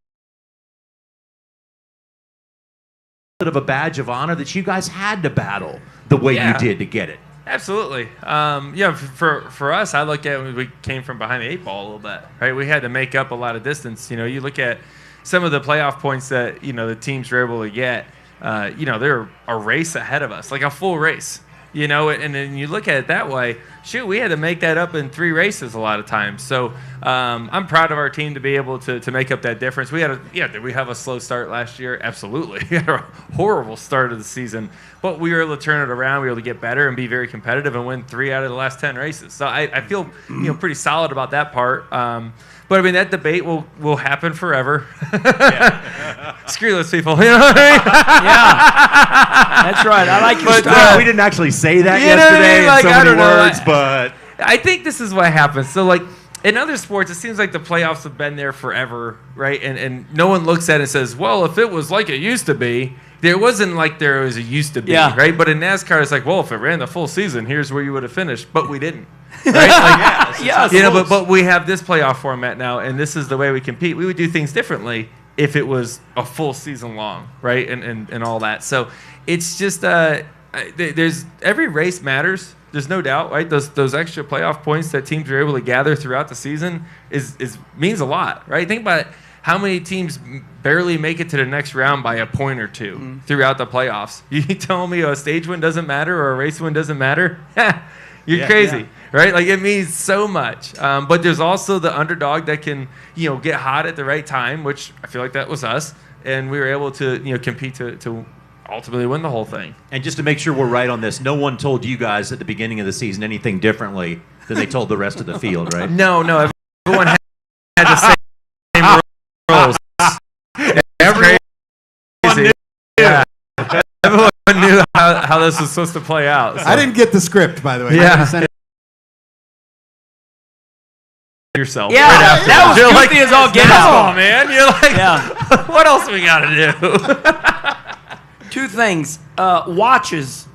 of a badge of honor that you guys had to battle the way you did to get it. Absolutely. For us, I look at when we came from behind the 8 ball a little bit, right? We had to make up a lot of distance. You look at some of the playoff points that, the teams were able to get, they're a race ahead of us, like a full race, and then you look at it that way. shoot, we had to make that up in 3 races a lot of times. So I'm proud of our team to be able to make up that difference. Did we have a slow start last year? Absolutely. We had a horrible start of the season, but we were able to turn it around. We were able to get better and be very competitive and win 3 out of the last 10 races. So I feel pretty solid about that part. But I mean, that debate will happen forever. Screw those people. You know what I mean? Yeah, that's right. I like your style. We didn't actually say that You know what I yesterday mean? Like, in so I many don't know. words, but I think this is what happens. So, like, in other sports, it seems like the playoffs have been there forever, right? And no one looks at it and says, well, if it was like it used to be, there wasn't like there was a used to be, right? But in NASCAR, it's like, well, if it ran the full season, here's where you would have finished. But we didn't, right? Like, but we have this playoff format now, and this is the way we compete. We would do things differently if it was a full season long, right? And all that. So it's just there's every race matters. There's no doubt, right? Those extra playoff points that teams are able to gather throughout the season is means a lot, right? Think about it. How many teams barely make it to the next round by a point or two throughout the playoffs? You tell me a stage win doesn't matter or a race win doesn't matter? You're crazy, right? Like, it means so much. But there's also the underdog that can, get hot at the right time, which I feel like that was us, and we were able to, compete to ultimately win the whole thing. And just to make sure we're right on this, no one told you guys at the beginning of the season anything differently than they told the rest of the field, right? No, everyone had the same rules. Everyone knew. Yeah. Everyone knew how this was supposed to play out. So. I didn't get the script, by the way. Yeah. Yourself. Yeah, right that was You're goofy as all get out. Come on, man. You're like, what else we got to do? 2 things. Watches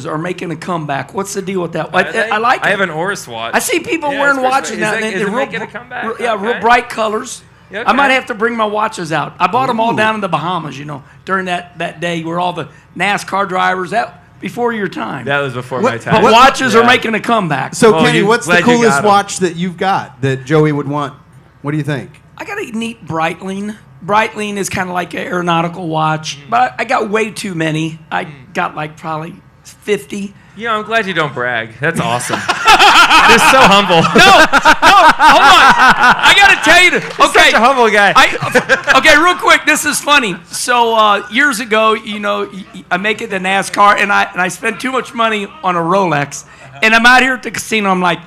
are making a comeback. What's the deal with that? I like it. I have an Oris watch. I see people wearing watches now. Is it making a comeback? Real bright colors. Okay. I might have to bring my watches out. I bought them all down in the Bahamas, during that day where all the NASCAR drivers, before your time. That was before my time. But watches are making a comeback. So, Kenny, what's the glad you coolest got 'em. watch that you've got that Joey would want? What do you think? I got a neat Breitling. Breitling is kind of like an aeronautical watch, but I got way too many. I got like probably 50. I'm glad you don't brag. That's awesome. You're so humble. No, hold on. I got to tell you. Okay, Such a humble guy. Okay, real quick. This is funny. So years ago, I make it to NASCAR, and I spent too much money on a Rolex, and I'm out here at the casino. I'm like,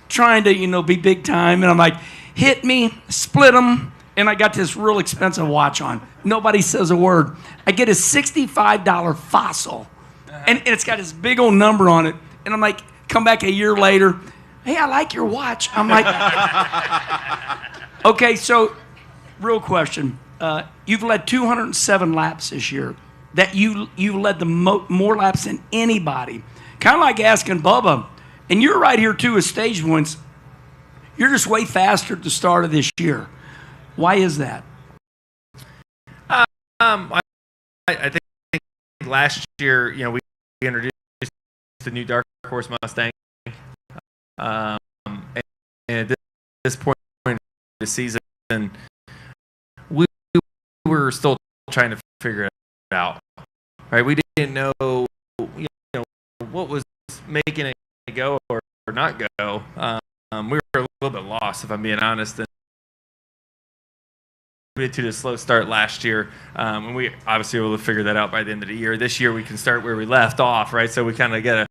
trying to be big time, and I'm like, hit me, split them, and I got this real expensive watch on. Nobody says a word. I get a $65 Fossil, and it's got this big old number on it, and I'm like, come back a year later, hey, I like your watch. I'm like, okay, so real question. You've led 207 laps this year. That you led the more laps than anybody. Kind of like asking Bubba, and you're right here too as stage points. You're just way faster at the start of this year. Why is that? I think last year, we introduced the new Dark Horse Mustang, and at this point in the season, we were still trying to figure it out. Right? We didn't know, what was making it go or not go. We were a little bit lost, if I'm being honest. And we to the slow start last year, and we obviously were able to figure that out by the end of the year. This year we can start where we left off, right? So we kind of get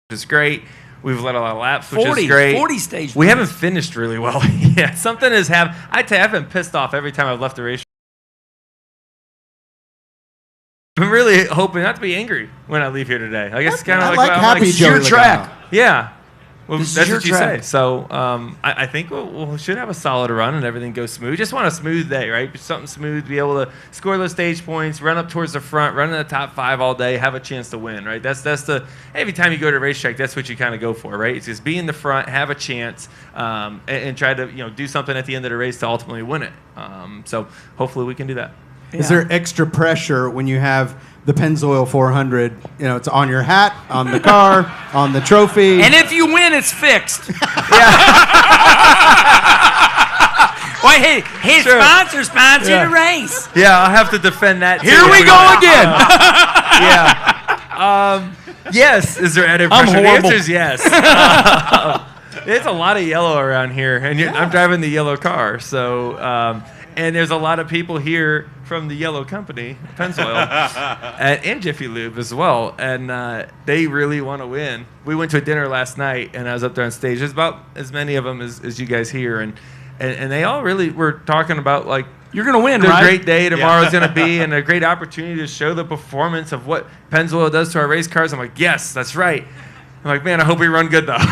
which is great. We've led a lot of laps, which is great. 40 stage. We haven't finished really well yet. Something has happened. I'd say I've been pissed off every time I've left the race. I'm really hoping not to be angry when I leave here today. I guess it's kind of like happy Joey your track. Yeah. Well, This is that's your what you track. say. So I think we should have a solid run and everything goes smooth. We just want a smooth day, right? Something smooth, be able to score those stage points, run up towards the front, run in the top 5 all day, have a chance to win, right? That's every time you go to a racetrack, that's what you kind of go for, right? It's just be in the front, have a chance, and try to do something at the end of the race to ultimately win it. So hopefully we can do that. Is there extra pressure when you have the Pennzoil 400? It's on your hat, on the car, on the trophy. And if you win, it's fixed. Wait, hey, Sure. sponsor the race. Yeah, I'll have to defend that. Here we go again. Yeah. Yes. Is there added I'm pressure? The horrible. answer is yes. There's a lot of yellow around here, and I'm driving the yellow car. So, and there's a lot of people here from the yellow company, Pennzoil, and Jiffy Lube as well, and they really want to win. We went to a dinner last night, and I was up there on stage. There's about as many of them as you guys here, and they all really were talking about like, You're going to win, the right? great day tomorrow's going to be, and a great opportunity to show the performance of what Pennzoil does to our race cars. I'm like, yes, that's right. I'm like, man, I hope we run good, though. Boy,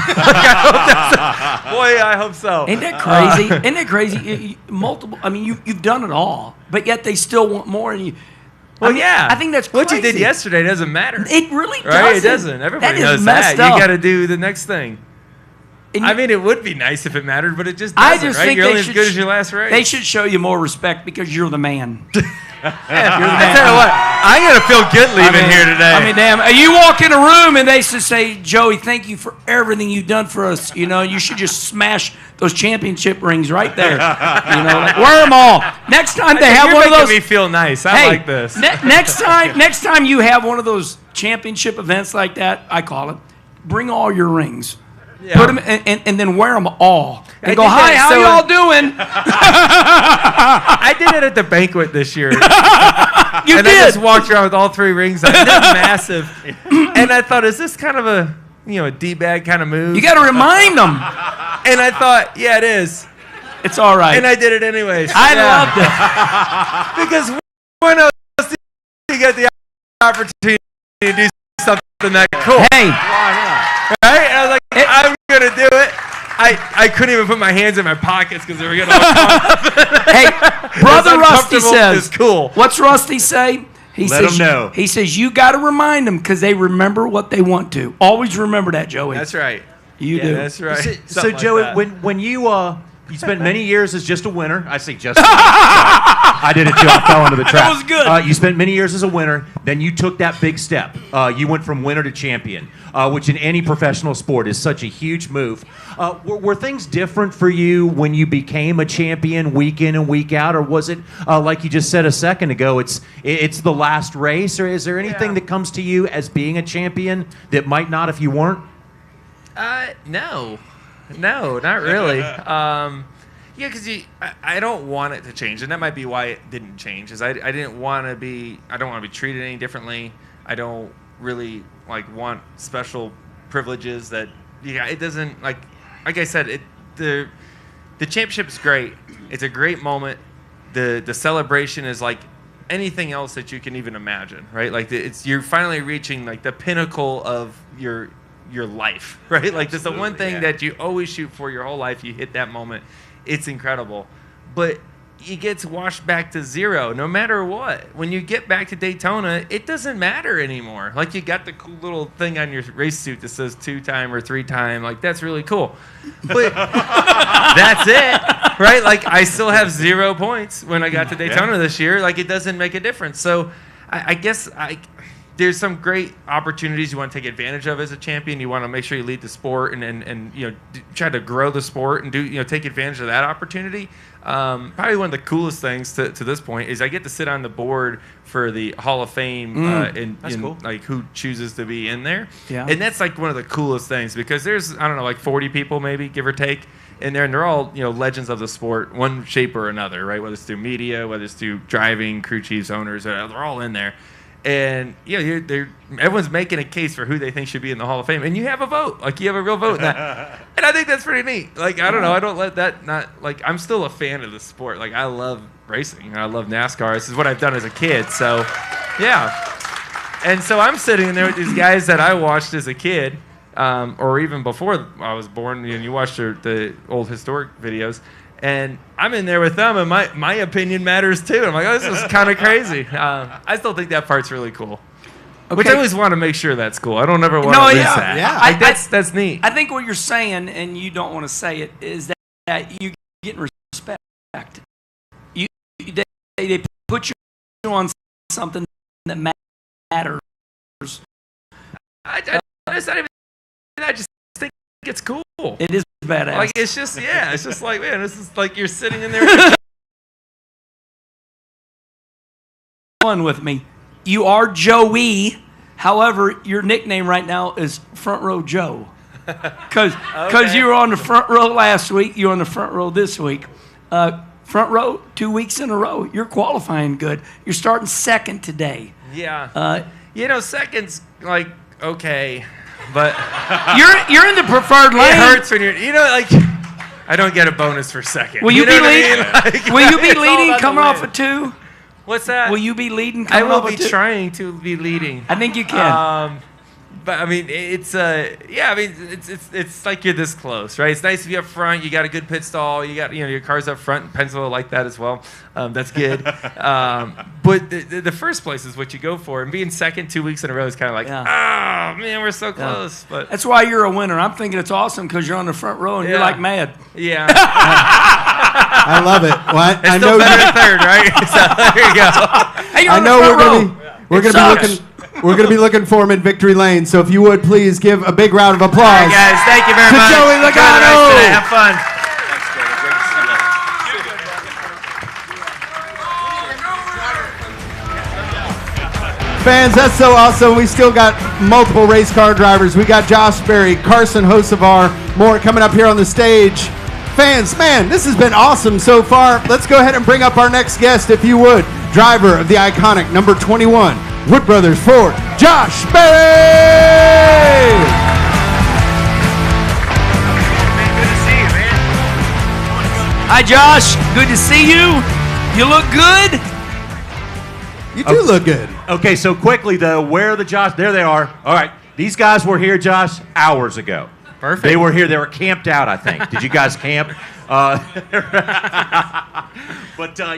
I hope so. Ain't that crazy? Ain't that crazy? Multiple. I mean, you've done it all, but yet they still want more. And you. Well, I mean, yeah. I think that's crazy. What you did yesterday doesn't matter. It really doesn't. Right? It doesn't. Everybody that knows is that. messed up. You got to do the next thing. And I mean, it would be nice if it mattered, but it just I doesn't, just right? think You're they only as should good as your last race. They should show you more respect because you're the man. I tell you what, I'm going to feel good leaving here today. I mean, damn. You walk in a room and they should say, Joey, thank you for everything you've done for us. You know, you should just smash those championship rings right there. You know, like, wear them all. Next time they have You're one of making those. me feel nice. I Hey, like this. Next time you have one of those championship events like that, I call it, bring all your rings. Yeah. Put them and then wear them all. And I go, did hi, that, how so- y'all doing? I did it at the banquet this year. You and did. I just walked around with all 3 rings on. They're massive. And I thought, is this kind of a D-bag kind of move? You got to remind them. And I thought, yeah, it is. It's all right. And I did it anyways. I loved it. Because when else do you get the opportunity to do something that cool? Hey, Right? And I was like, I'm going to do it. I couldn't even put my hands in my pockets because they were going to hey, Brother It's Rusty uncomfortable, says, it's cool. What's Rusty say? He Let says, 'em know. He says, you got to remind them because they remember what they want to. Always remember that, Joey. That's right. You Yeah, do. that's right. So Something like Joey, that. when you spent many years as just a winner. I say just. I did it too. I fell into the trap. That was good. You spent many years as a winner. Then you took that big step. You went from winner to champion, which in any professional sport is such a huge move. Were things different for you when you became a champion week in and week out, or was it like you just said a second ago? It's the last race, or is there anything that comes to you as being a champion that might not if you weren't? No, not really. Yeah, because I don't want it to change, and that might be why it didn't change. Is I don't want to be treated any differently. I don't really want special privileges that it doesn't like I said the championship is great. It's a great moment. The celebration is like anything else that you can even imagine, right? Like you're finally reaching like the pinnacle of your life, right? Like that's the one thing that you always shoot for your whole life. You hit that moment. It's incredible. But it gets washed back to zero no matter what. When you get back to Daytona, it doesn't matter anymore. Like you got the cool little thing on your race suit that says 2-time or 3-time. Like that's really cool. But that's it, right? Like I still have 0 points when I got to Daytona this year. Like it doesn't make a difference. So I guess there's some great opportunities you want to take advantage of as a champion. You want to make sure you lead the sport and try to grow the sport and take advantage of that opportunity. Probably one of the coolest things to this point is I get to sit on the board for the Hall of Fame That's cool. like who chooses to be in there. Yeah. And that's like one of the coolest things because there's like 40 people maybe give or take in there, and they're all legends of the sport, one shape or another, right? Whether it's through media, whether it's through driving, crew chiefs, owners, they're all in there. And everyone's making a case for who they think should be in the Hall of Fame, and you have a vote. Like you have a real vote in that, and I think that's pretty neat. Like I don't know, I don't let that not like I'm still a fan of the sport. Like I love racing, and I love NASCAR. This is what I've done as a kid. So, yeah. And so I'm sitting in there with these guys that I watched as a kid, or even before I was born. You watched the old historic videos. And I'm in there with them, and my opinion matters too. I'm like, oh, this is kind of crazy. I still think that part's really cool. Okay. Which I always want to make sure that's cool. I don't ever want to lose that. yeah. Like, that's neat. I think what you're saying, and you don't want to say it, is that you get respect. They put you on something that matters. I just think it's cool. It is badass. Like it's just like man, this is like you're sitting in there. Fun with me. You are Joey, However, your nickname right now is Front Row Joe. Because you were on the front row last week, you're on the front row this week. Front row, 2 weeks in a row. You're qualifying good. You're starting second today. Yeah. Second's like okay, but you're in the preferred lane. it hurts when you're. I don't get a bonus for second. Will you be leading? Will you be leading coming off of a 2? What's that? Will you be leading? I Coming will off be a 2? trying to be leading. I think you can. But I mean, it's like you're this close, right? It's nice to be up front. You got a good pit stall. You got your car's up front. Pensacola like that as well. That's good. But the first place is what you go for, and being second 2 weeks in a row is kind of like, oh man, we're so close. Yeah. But that's why you're a winner. I'm thinking it's awesome because you're on the front row and you're like mad. Yeah. I love it. Well, I know better than third, right? So there you go. Hey, I know we're gonna be looking for him in victory lane. So if you would please give a big round of applause. All right, guys, thank you very much. To Joey Logano. Have fun. Fans, that's so awesome. We still got multiple race car drivers. We got Josh Berry, Carson Hocevar, more coming up here on the stage. Fans, man, this has been awesome so far. Let's go ahead and bring up our next guest, if you would. Driver of the iconic number 21, Wood Brothers Ford, Josh Berry! Good to see you, man. Hi, Josh. Good to see you. You look good. You do look good. Okay, so quickly though, where are the Josh? There they are. All right, these guys were here, Josh, hours ago. Perfect. They were here. They were camped out, I think. Did you guys camp? But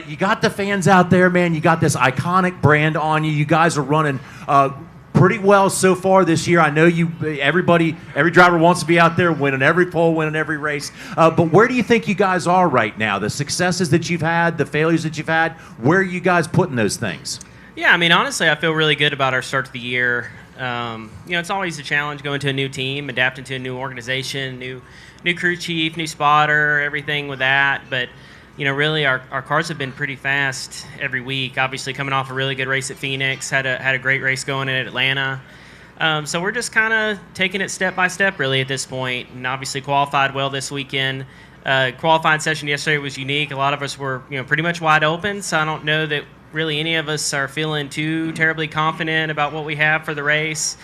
you got the fans out there, man. You got this iconic brand on you. You guys are running pretty well so far this year. I know every driver wants to be out there winning every pole, winning every race. But where do you think you guys are right now? The successes that you've had, the failures that you've had, where are you guys putting those things? Yeah, I mean, honestly, I feel really good about our start to the year. It's always a challenge going to a new team, adapting to a new organization, new crew chief, new spotter, everything with that. But, really our cars have been pretty fast every week. Obviously, coming off a really good race at Phoenix, had a great race going at Atlanta. So we're just kind of taking it step by step, really, at this point. And obviously qualified well this weekend. Qualifying session yesterday was unique. A lot of us were, pretty much wide open. So I don't know that really any of us are feeling too terribly confident about what we have for the race.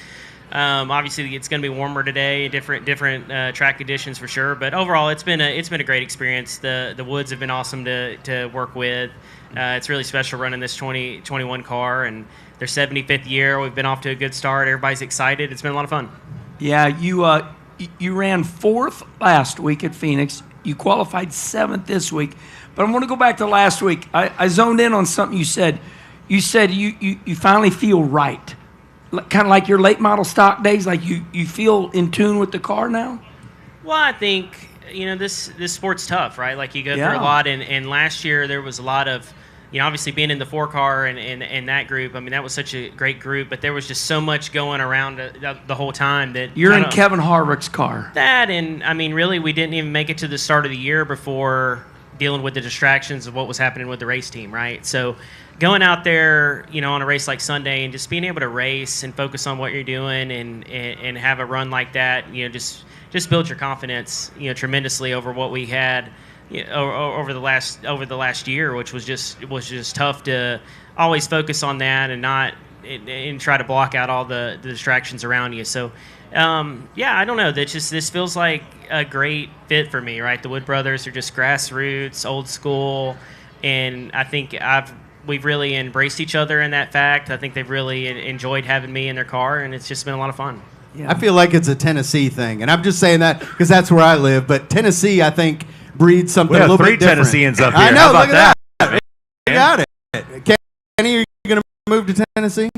Obviously, it's going to be warmer today, different track conditions for sure. But overall, it's been a great experience. The Woods have been awesome to work with. It's really special running this 2021 car, and their 75th year. We've been off to a good start. Everybody's excited. It's been a lot of fun. Yeah, you ran 4th last week at Phoenix. You qualified 7th this week. But I want to go back to last week. I zoned in on something you said. You said you finally feel right. Kind of like your late model stock days, like you feel in tune with the car now? Well, I think, this sport's tough, right? Like you go through a lot. And last year there was a lot of, obviously being in the 4 car and that group, I mean, that was such a great group, but there was just so much going around the whole time that you're in Kevin Harvick's car. That, and I mean, really, we didn't even make it to the start of the year before dealing with the distractions of what was happening with the race team, right? So going out there, on a race like Sunday and just being able to race and focus on what you're doing and have a run like that, just build your confidence, tremendously over what we had over the last year, which was just tough to always focus on that and not and try to block out all the distractions around you. So I don't know. This feels like a great fit for me, right? The Wood Brothers are just grassroots, old school, and I think we've really embraced each other in that fact. I think they've really enjoyed having me in their car, and it's just been a lot of fun. Yeah. I feel like it's a Tennessee thing, and I'm just saying that because that's where I live. But Tennessee, I think, breeds something a little bit different. 3 Tennesseans up here. I know. How about look at that. You got it. Kenny, are you going to move to Tennessee?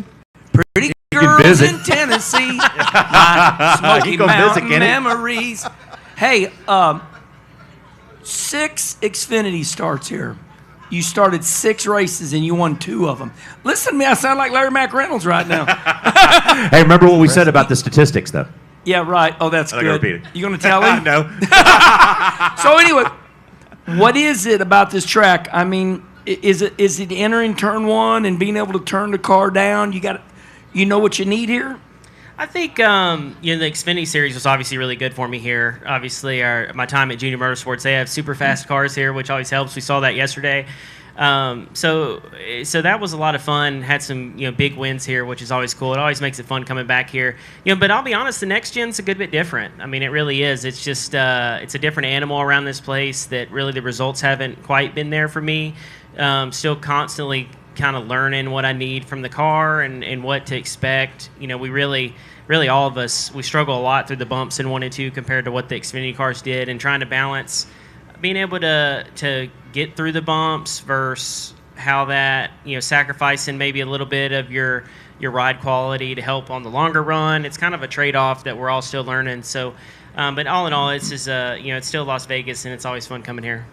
Pretty girls in Tennessee. Smoky Mountain memories. Hey, 6 Xfinity starts here. You started 6 races and you won 2 of them. Listen to me, I sound like Larry McReynolds right now. Hey, remember what we said about the statistics, though? Yeah, right. Oh, that's I'm good. gonna repeat it. You going to tell him? No. So anyway, what is it about this track? I mean, is it entering turn 1 and being able to turn the car down? You you know what you need here? I think the Xfinity Series was obviously really good for me here. Obviously, my time at Junior Motorsports, they have super fast cars here, which always helps. We saw that yesterday. So that was a lot of fun. Had some big wins here, which is always cool. It always makes it fun coming back here. But I'll be honest, the next gen's a good bit different. I mean, it really is. It's just it's a different animal around this place that really the results haven't quite been there for me. Still constantly kind of learning what I need from the car and what to expect. We really all of us, we struggle a lot through the bumps in 1 and 2 compared to what the Xfinity cars did, and trying to balance being able to get through the bumps versus how that, sacrificing maybe a little bit of your ride quality to help on the longer run. It's kind of a trade-off that we're all still learning. So, but all in all, it's just, it's still Las Vegas, and it's always fun coming here.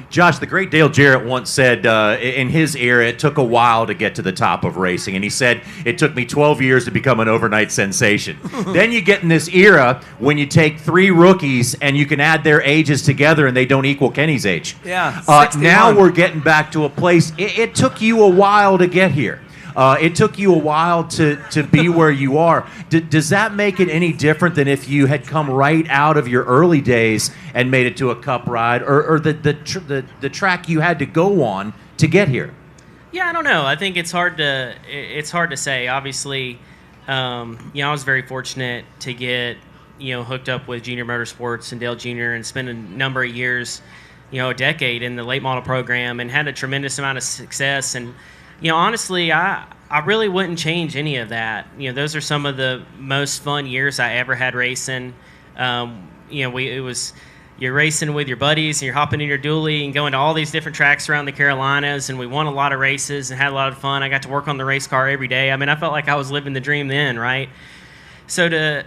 Josh, the great Dale Jarrett once said in his era, it took a while to get to the top of racing. And he said, it took me 12 years to become an overnight sensation. Then you get in this era when you take 3 rookies and you can add their ages together and they don't equal Kenny's age. Yeah. Now we're getting back to a place. It took you a while to get here. It took you a while to be where you are. Does that make it any different than if you had come right out of your early days and made it to a Cup ride, or the track you had to go on to get here? Yeah, I don't know. I think it's hard to say. Obviously, I was very fortunate to get hooked up with Junior Motorsports and Dale Jr. and spend a number of years, a decade in the late model program, and had a tremendous amount of success. And honestly, I really wouldn't change any of that. Those are some of the most fun years I ever had racing. You're racing with your buddies, and you're hopping in your dually and going to all these different tracks around the Carolinas, and we won a lot of races and had a lot of fun. I got to work on the race car every day. I mean, I felt like I was living the dream then, right? So to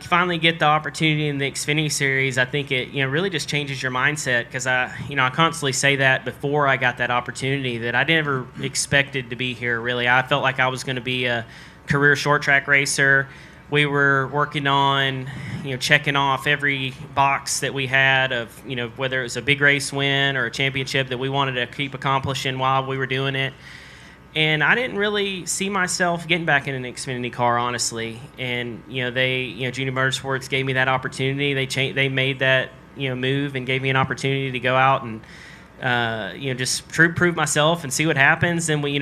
finally get the opportunity in the Xfinity Series, I think it really just changes your mindset, because I constantly say that before I got that opportunity, that I never expected to be here, really. I felt like I was going to be a career short track racer. We were working on checking off every box that we had of whether it was a big race win or a championship that we wanted to keep accomplishing while we were doing it. And I didn't really see myself getting back in an Xfinity car, honestly. And Junior Motorsports gave me that opportunity. They made that move and gave me an opportunity to go out and just prove myself and see what happens. And we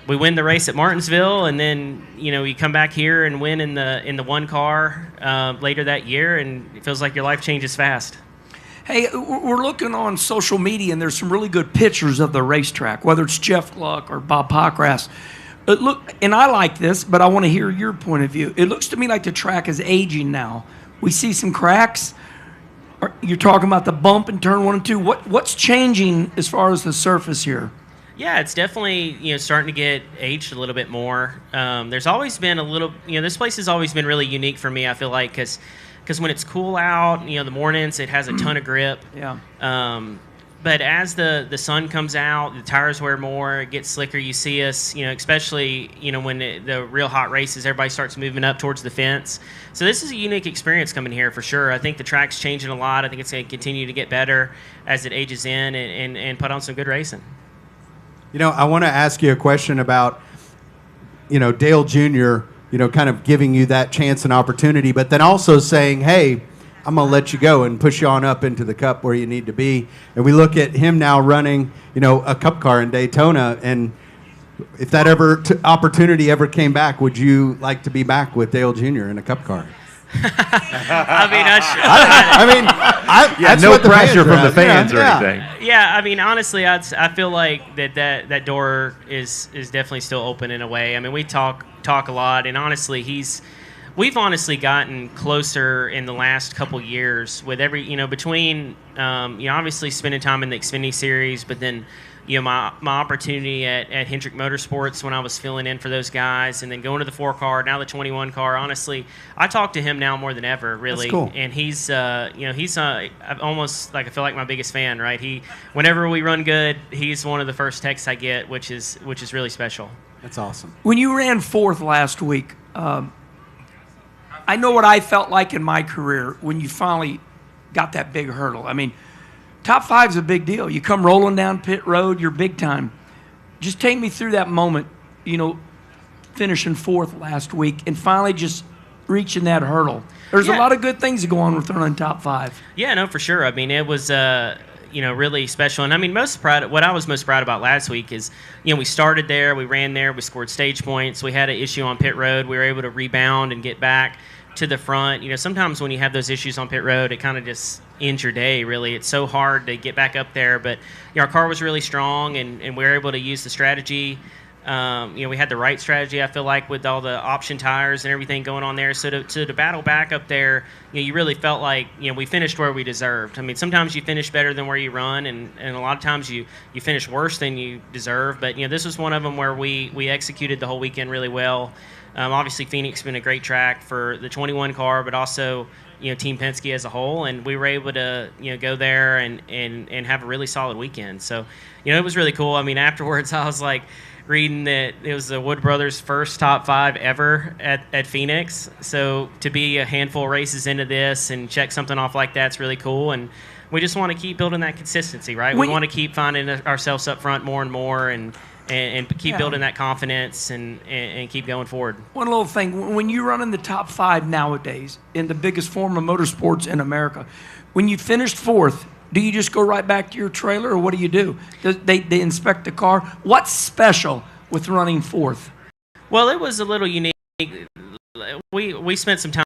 win the race at Martinsville, and then you come back here and win in the one car later that year, and it feels like your life changes fast. Hey, we're looking on social media, and there's some really good pictures of the racetrack, whether it's Jeff Gluck or Bob Pockras. And I like this, but I want to hear your point of view. It looks to me like the track is aging now. We see some cracks. You're talking about the bump in turn 1 and 2. What's changing as far as the surface here? Yeah, it's definitely starting to get aged a little bit more. There's always been a little. This place has always been really unique for me, I feel like, because when it's cool out, the mornings, it has a ton of grip. Yeah. But as the sun comes out, the tires wear more, it gets slicker. You see us, especially, when the real hot races, everybody starts moving up towards the fence. So this is a unique experience coming here for sure. I think the track's changing a lot. I think it's going to continue to get better as it ages in and put on some good racing. I want to ask you a question about, Dale Jr., kind of giving you that chance and opportunity, but then also saying, hey, I'm going to let you go and push you on up into the Cup where you need to be. And we look at him now running, a Cup car in Daytona. And if that opportunity ever came back, would you like to be back with Dale Jr. in a Cup car? That's no pressure from the fans or anything. Yeah, I mean, honestly, I feel like that door is definitely still open in a way. I mean, we talk a lot, and honestly, we've honestly gotten closer in the last couple years with every, between, obviously spending time in the Xfinity Series, but then, my opportunity at Hendrick Motorsports when I was filling in for those guys, and then going to the 4 car, now the 21 car. Honestly, I talk to him now more than ever, really. That's cool. And he's almost like, I feel like my biggest fan, right? Whenever we run good, he's one of the first texts I get, which is really special. That's awesome. When you ran 4th last week, I know what I felt like in my career when you finally got that big hurdle. I mean, top 5 is a big deal. You come rolling down pit road, you're big time. Just take me through that moment, finishing 4th last week and finally just reaching that hurdle. There's a lot of good things that go on with running top 5. Yeah, no, for sure. I mean, it was really special. And I mean, what I was most proud about last week is, we started there, we ran there, we scored stage points, we had an issue on pit road, we were able to rebound and get back to the front. Sometimes when you have those issues on pit road, it kind of just ends your day, really. It's so hard to get back up there. But our car was really strong, and we were able to use the strategy. We had the right strategy, I feel like, with all the option tires and everything going on there. So to battle back up there, you really felt like, we finished where we deserved. I mean, sometimes you finish better than where you run, and a lot of times you finish worse than you deserve. But, this was one of them where we executed the whole weekend really well. Obviously, Phoenix has been a great track for the 21 car, but also, Team Penske as a whole, and we were able to, go there and have a really solid weekend. So, it was really cool. I mean, afterwards, I was like, reading that it was the Wood Brothers' first top 5 ever at Phoenix. So to be a handful of races into this and check something off like that's really cool. And we just want to keep building that consistency, right? We want to keep finding ourselves up front more and more and keep building that confidence and keep going forward. One little thing, when you run in the top 5 nowadays in the biggest form of motorsports in America, when you finished 4th, do you just go right back to your trailer, or what do you do? They inspect the car? What's special with running 4th? Well, it was a little unique. We spent some time,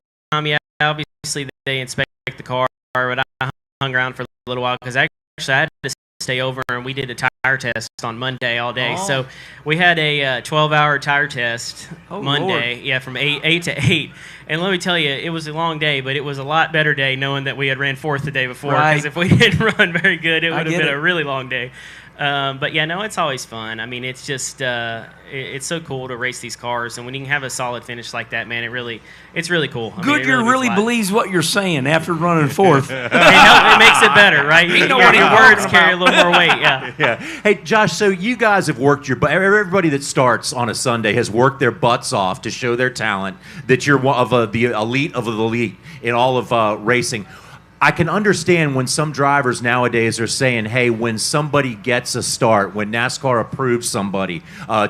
obviously they inspect the car, but I hung around for a little while because actually I had to stay over, and we did a tire test on Monday all day. Oh. So we had a 12-hour tire test Monday, Lord. From 8 to 8. And let me tell you, it was a long day, but it was a lot better day knowing that we had ran 4th the day before. Because if we didn't run very good, it would have been a really long day. But it's always fun. I mean, it's just it's so cool to race these cars, and when you can have a solid finish like that, man, it's really cool. Goodyear really believes what you're saying after running 4th. It makes it better, right? Your words carry a little more weight. Yeah. Hey, Josh. So you guys have worked everybody that starts on a Sunday has worked their butts off to show their talent. That you're one of the elite of the elite in all of racing. I can understand when some drivers nowadays are saying, hey, when somebody gets a start, when NASCAR approves somebody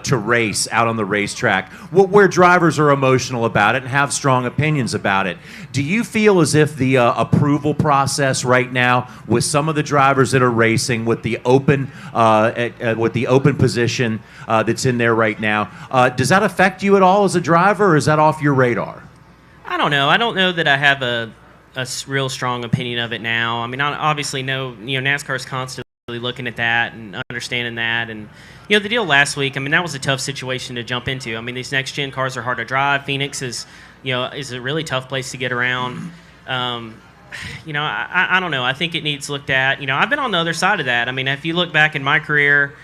to race out on the racetrack, where drivers are emotional about it and have strong opinions about it. Do you feel as if the approval process right now with some of the drivers that are racing with the open position that's in there right now, does that affect you at all as a driver, or is that off your radar? I don't know. I don't know that I have a real strong opinion of it now. I mean, I obviously know, NASCAR is constantly looking at that and understanding that. And, the deal last week, I mean, that was a tough situation to jump into. I mean, these next-gen cars are hard to drive. Phoenix is a really tough place to get around. I don't know. I think it needs looked at. I've been on the other side of that. I mean, if you look back in my career,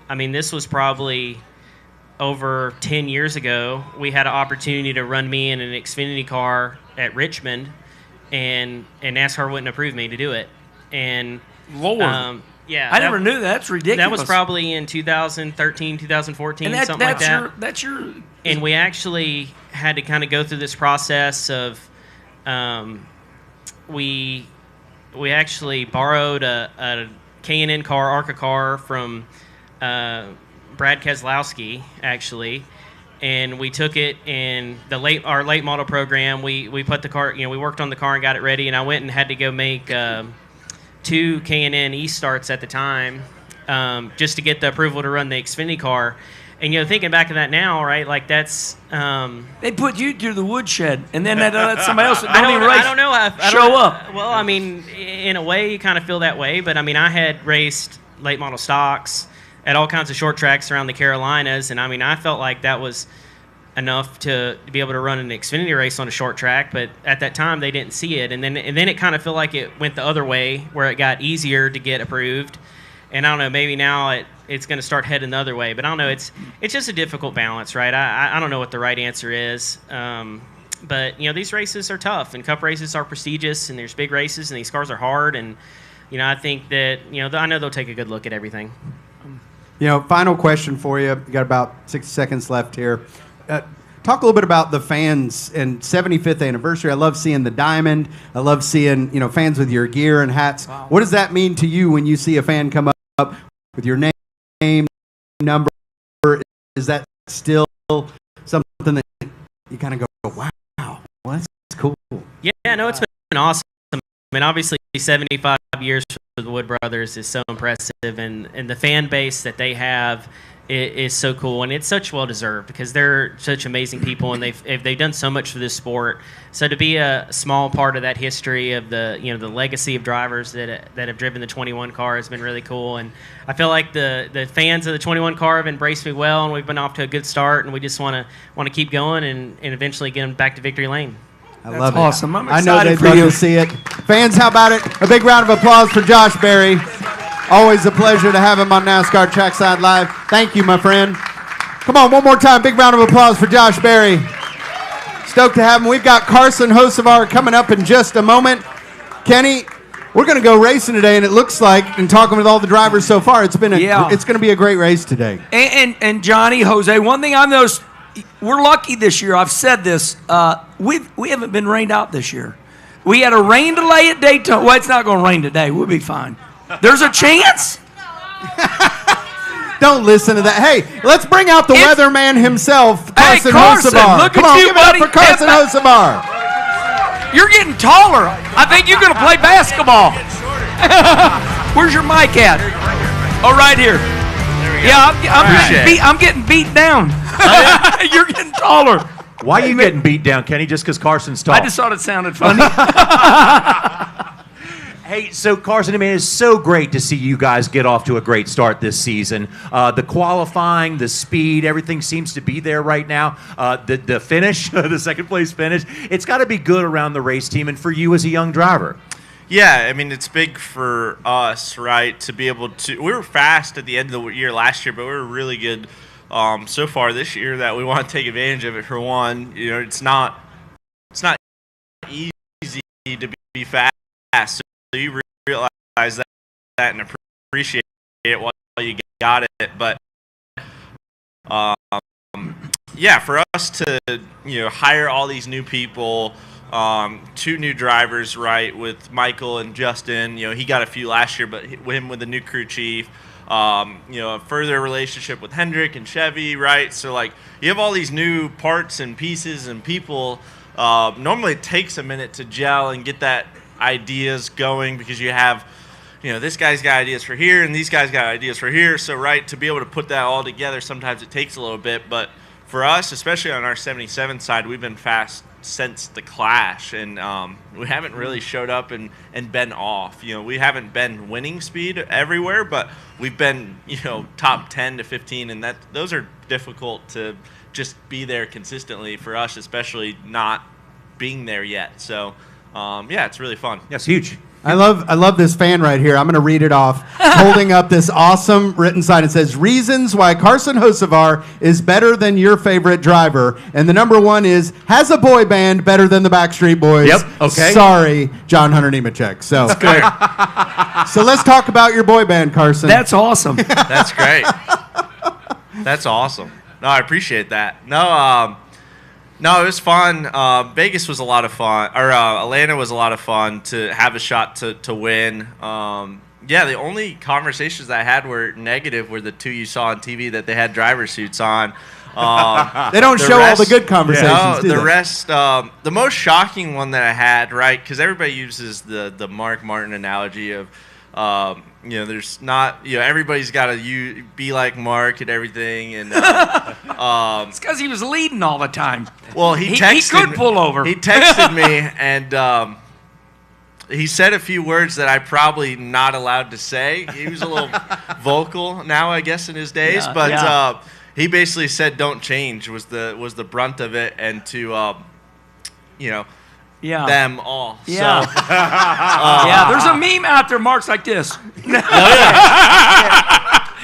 I mean, this was probably over 10 years ago. We had an opportunity to run me in an Xfinity car at Richmond, and NASCAR wouldn't approve me to do it. And Lord, I never knew that. That's ridiculous. That was probably in 2013, 2014, something like that. That's your. And we actually had to kind of go through this process of, we actually borrowed a K&N car, ARCA car from Brad Keselowski, actually. And we took it in our late model program. We put the car, we worked on the car and got it ready. And I went and had to go make 2 K&N E-starts at the time, just to get the approval to run the Xfinity car. And thinking back to that now, right? Like that's they put you through the woodshed, and then they let somebody else. I don't know. Show up. Well, I mean, in a way, you kind of feel that way. But I mean, I had raced late model stocks at all kinds of short tracks around the Carolinas, and I mean, I felt like that was enough to be able to run an Xfinity race on a short track. But at that time, they didn't see it, and then it kind of felt like it went the other way, where it got easier to get approved. And I don't know, maybe now it's going to start heading the other way. But I don't know, it's just a difficult balance, right? I don't know what the right answer is. But these races are tough, and Cup races are prestigious, and there's big races, and these cars are hard, and I think that I know they'll take a good look at everything. Final question for you. You got about 60 seconds left here. Talk a little bit about the fans and 75th anniversary. I love seeing the diamond. I love seeing fans with your gear and hats. Wow. What does that mean to you when you see a fan come up with your name, number? Is that still something that you kind of go, wow, well, that's cool. Yeah, no, it's been awesome. I mean, obviously, 75 years for the Wood Brothers is so impressive, and the fan base that they have is so cool, and it's such well deserved because they're such amazing people, and they've done so much for this sport. So to be a small part of that history of the legacy of drivers that have driven the 21 car has been really cool, and I feel like the fans of the 21 car have embraced me well, and we've been off to a good start, and we just want to keep going and eventually get them back to victory lane. I love it. Awesome. I'm I know excited they'd for love you. to see it. Fans, how about it? A big round of applause for Josh Berry. Always a pleasure to have him on NASCAR Trackside Live. Thank you, my friend. Come on, one more time. Big round of applause for Josh Berry. Stoked to have him. We've got Carson Hocevar coming up in just a moment. Kenny, we're going to go racing today, and it looks like, in talking with all the drivers so far, it's going to be a great race today. And Johnny, Jose, one thing I've noticed, we're lucky this year. I've said this. We haven't been rained out this year. We had a rain delay at Daytona. Well, it's not going to rain today. We'll be fine. There's a chance? Don't listen to that. Hey, let's bring out the weatherman himself, Carson Hocevar. Look Come at on, you, give it up buddy. for Carson Hocevar. You're getting taller. I think you're going to play basketball. Where's your mic at? Oh, right here. Yeah, I'm getting beat down. You're getting taller. Why are you getting beat down, Kenny? Just because Carson's tall? I just thought it sounded funny. Hey, so Carson, I mean, it's so great to see you guys get off to a great start this season. The qualifying, the speed, everything seems to be there right now. The finish, the second place finish, it's got to be good around the race team and for you as a young driver. Yeah, I mean, it's big for us, right, to be able to – we were fast at the end of the year last year, but we were really good so far this year that we want to take advantage of it. For one, you know, it's not easy to be fast, so you realize that and appreciate it while you got it. But, yeah, for us to, hire all these new people – 2 new drivers, right, with Michael and Justin. He got a few last year, but him with the new crew chief. A further relationship with Hendrick and Chevy, right? So, you have all these new parts and pieces and people. Normally it takes a minute to gel and get that ideas going because you have, this guy's got ideas for here and these guys got ideas for here. So, right, to be able to put that all together, sometimes it takes a little bit. But for us, especially on our 77 side, we've been fast since the Clash, and we haven't really showed up and been off. We haven't been winning speed everywhere, but we've been top 10 to 15, and those are difficult to just be there consistently for us, especially not being there yet. So yeah, it's really fun. That's huge. I love this fan right here. I'm going to read it off. Holding up this awesome written sign. It says, reasons why Carson Hocevar is better than your favorite driver. And the number 1 is, has a boy band better than the Backstreet Boys. Yep, okay. Sorry, John Hunter Nemechek. So, so let's talk about your boy band, Carson. That's awesome. That's great. That's awesome. No, I appreciate that. No, it was fun. Vegas was a lot of fun, or Atlanta was a lot of fun to have a shot to win. Yeah, the only conversations I had were negative were the 2 you saw on TV that they had driver suits on. They don't show all the good conversations, do the they? rest, the most shocking one that I had, right, because everybody uses the Mark Martin analogy of, there's not, everybody's got to be like Mark and everything, and It's because he was leading all the time. well, he could pull over. He texted me, and he said a few words that I'm probably not allowed to say. He was a little vocal now, I guess, in his days, but he basically said, "Don't change," was the brunt of it, and to them all. Yeah. So, Yeah, there's a meme out there, Mark's like this.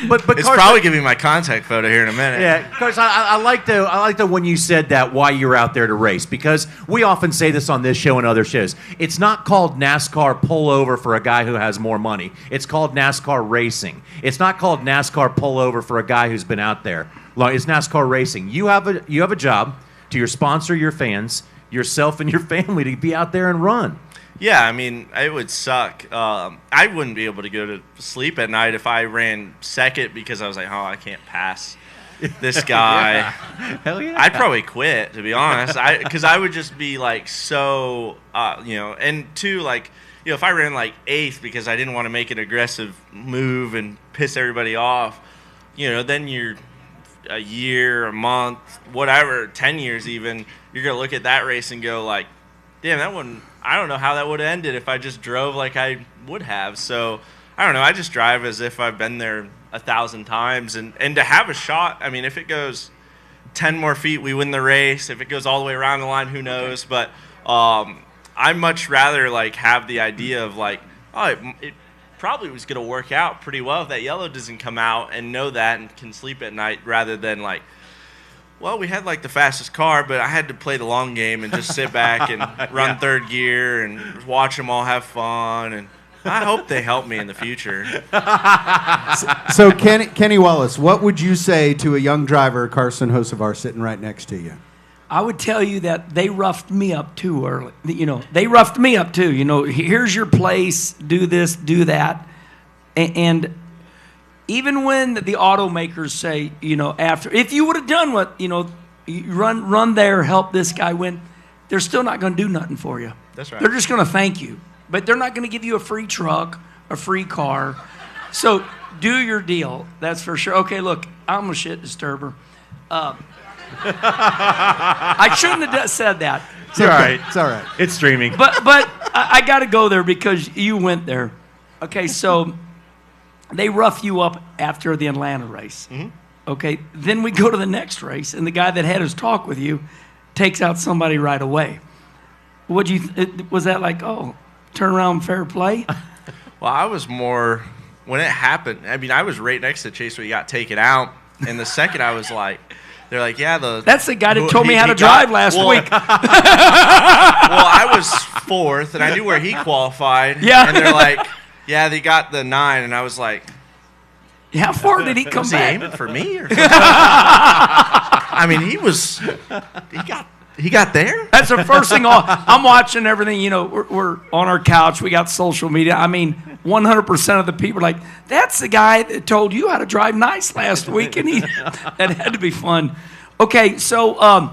But it's Carson, probably giving me my contact photo here in a minute. Yeah, Carson, I like the when you said that why you're out there to race, because we often say this on this show and other shows. It's not called NASCAR pullover for a guy who has more money. It's called NASCAR racing. It's not called NASCAR pullover for a guy who's been out there. It's NASCAR racing. You have a job to your sponsor, your fans, yourself, and your family to be out there and run. Yeah, I mean, it would suck. I wouldn't be able to go to sleep at night if I ran second because I was like, oh, I can't pass this guy. Yeah. Hell yeah. I'd probably quit, to be honest. Because I would just be like so, and two, like, if I ran like 8th because I didn't want to make an aggressive move and piss everybody off, then you're a year, a month, whatever, 10 years even, you're going to look at that race and go like, damn, that one, I don't know how that would have ended if I just drove like I would have. So, I don't know. I just drive as if I've been there 1,000 times. And to have a shot, I mean, if it goes 10 more feet, we win the race. If it goes all the way around the line, who knows? But I much rather like have the idea of like, oh, it probably was going to work out pretty well if that yellow doesn't come out, and know that and can sleep at night, rather than like, well, we had like the fastest car, but I had to play the long game and just sit back and run third gear and watch them all have fun. And I hope they help me in the future. So Kenny Wallace, what would you say to a young driver, Carson Hocevar, sitting right next to you? I would tell you that they roughed me up too early. They roughed me up too. Here's your place, do this, do that. And even when the automakers say, after, if you would have done what, you run there, help this guy win, they're still not going to do nothing for you. That's right. They're just going to thank you. But they're not going to give you a free truck, a free car. So do your deal. That's for sure. Okay, look, I'm a shit disturber. I shouldn't have said that. It's all right. It's all right. It's streaming. But I got to go there because you went there. Okay, so they rough you up after the Atlanta race. Mm-hmm. Okay, then we go to the next race, and the guy that had his talk with you takes out somebody right away. Was that like, oh, turn around, fair play? Well, I was more, when it happened, I mean, I was right next to Chase where he got taken out, and the second I was like, they're like, yeah, that's the guy that told me how to drive last week. Well, I was 4th, and I knew where he qualified. Yeah. And they're like, yeah, they got the 9, and I was like, yeah, how far did he come was back? he aiming for me or something? I mean, he got there. That's the first thing. I'm watching everything. We're on our couch. We got social media. I mean, 100% of the people are like, that's the guy that told you how to drive nice last week, and that had to be fun. Okay, so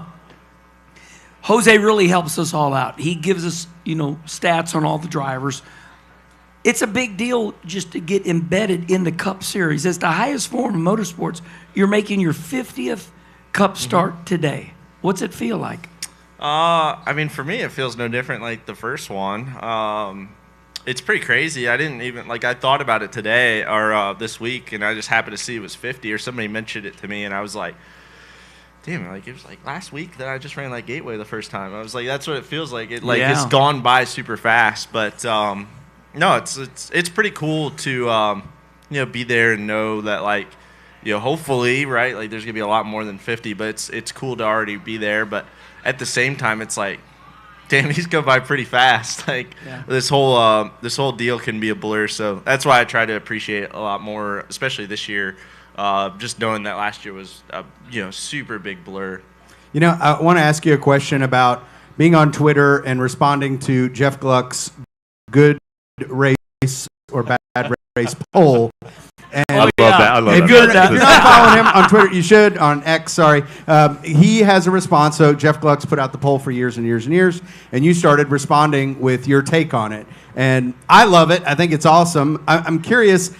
Jose really helps us all out. He gives us, stats on all the drivers. It's a big deal just to get embedded in the Cup Series. It's the highest form of motorsports. You're making your 50th Cup start today. What's it feel like? I mean, for me, it feels no different like the first one. It's pretty crazy. I didn't even, I thought about it today or this week, and I just happened to see it was 50, or somebody mentioned it to me, and I was like, damn, it was last week that I just ran Gateway the first time. I was like, that's what it feels like. It's gone by super fast. But no, it's pretty cool to be there and know that hopefully, right, there's gonna be a lot more than 50, but it's cool to already be there. But at the same time, it's like, damn, he's going by pretty fast. This whole deal can be a blur. So that's why I try to appreciate it a lot more, especially this year. Just knowing that last year was a super big blur. I want to ask you a question about being on Twitter and responding to Jeff Gluck's good race or bad race poll. And I love that. I love if you're not following him on Twitter, you should. On X, sorry. He has a response. So Jeff Gluck's put out the poll for years and years and years, and you started responding with your take on it. And I love it. I think it's awesome. I'm curious,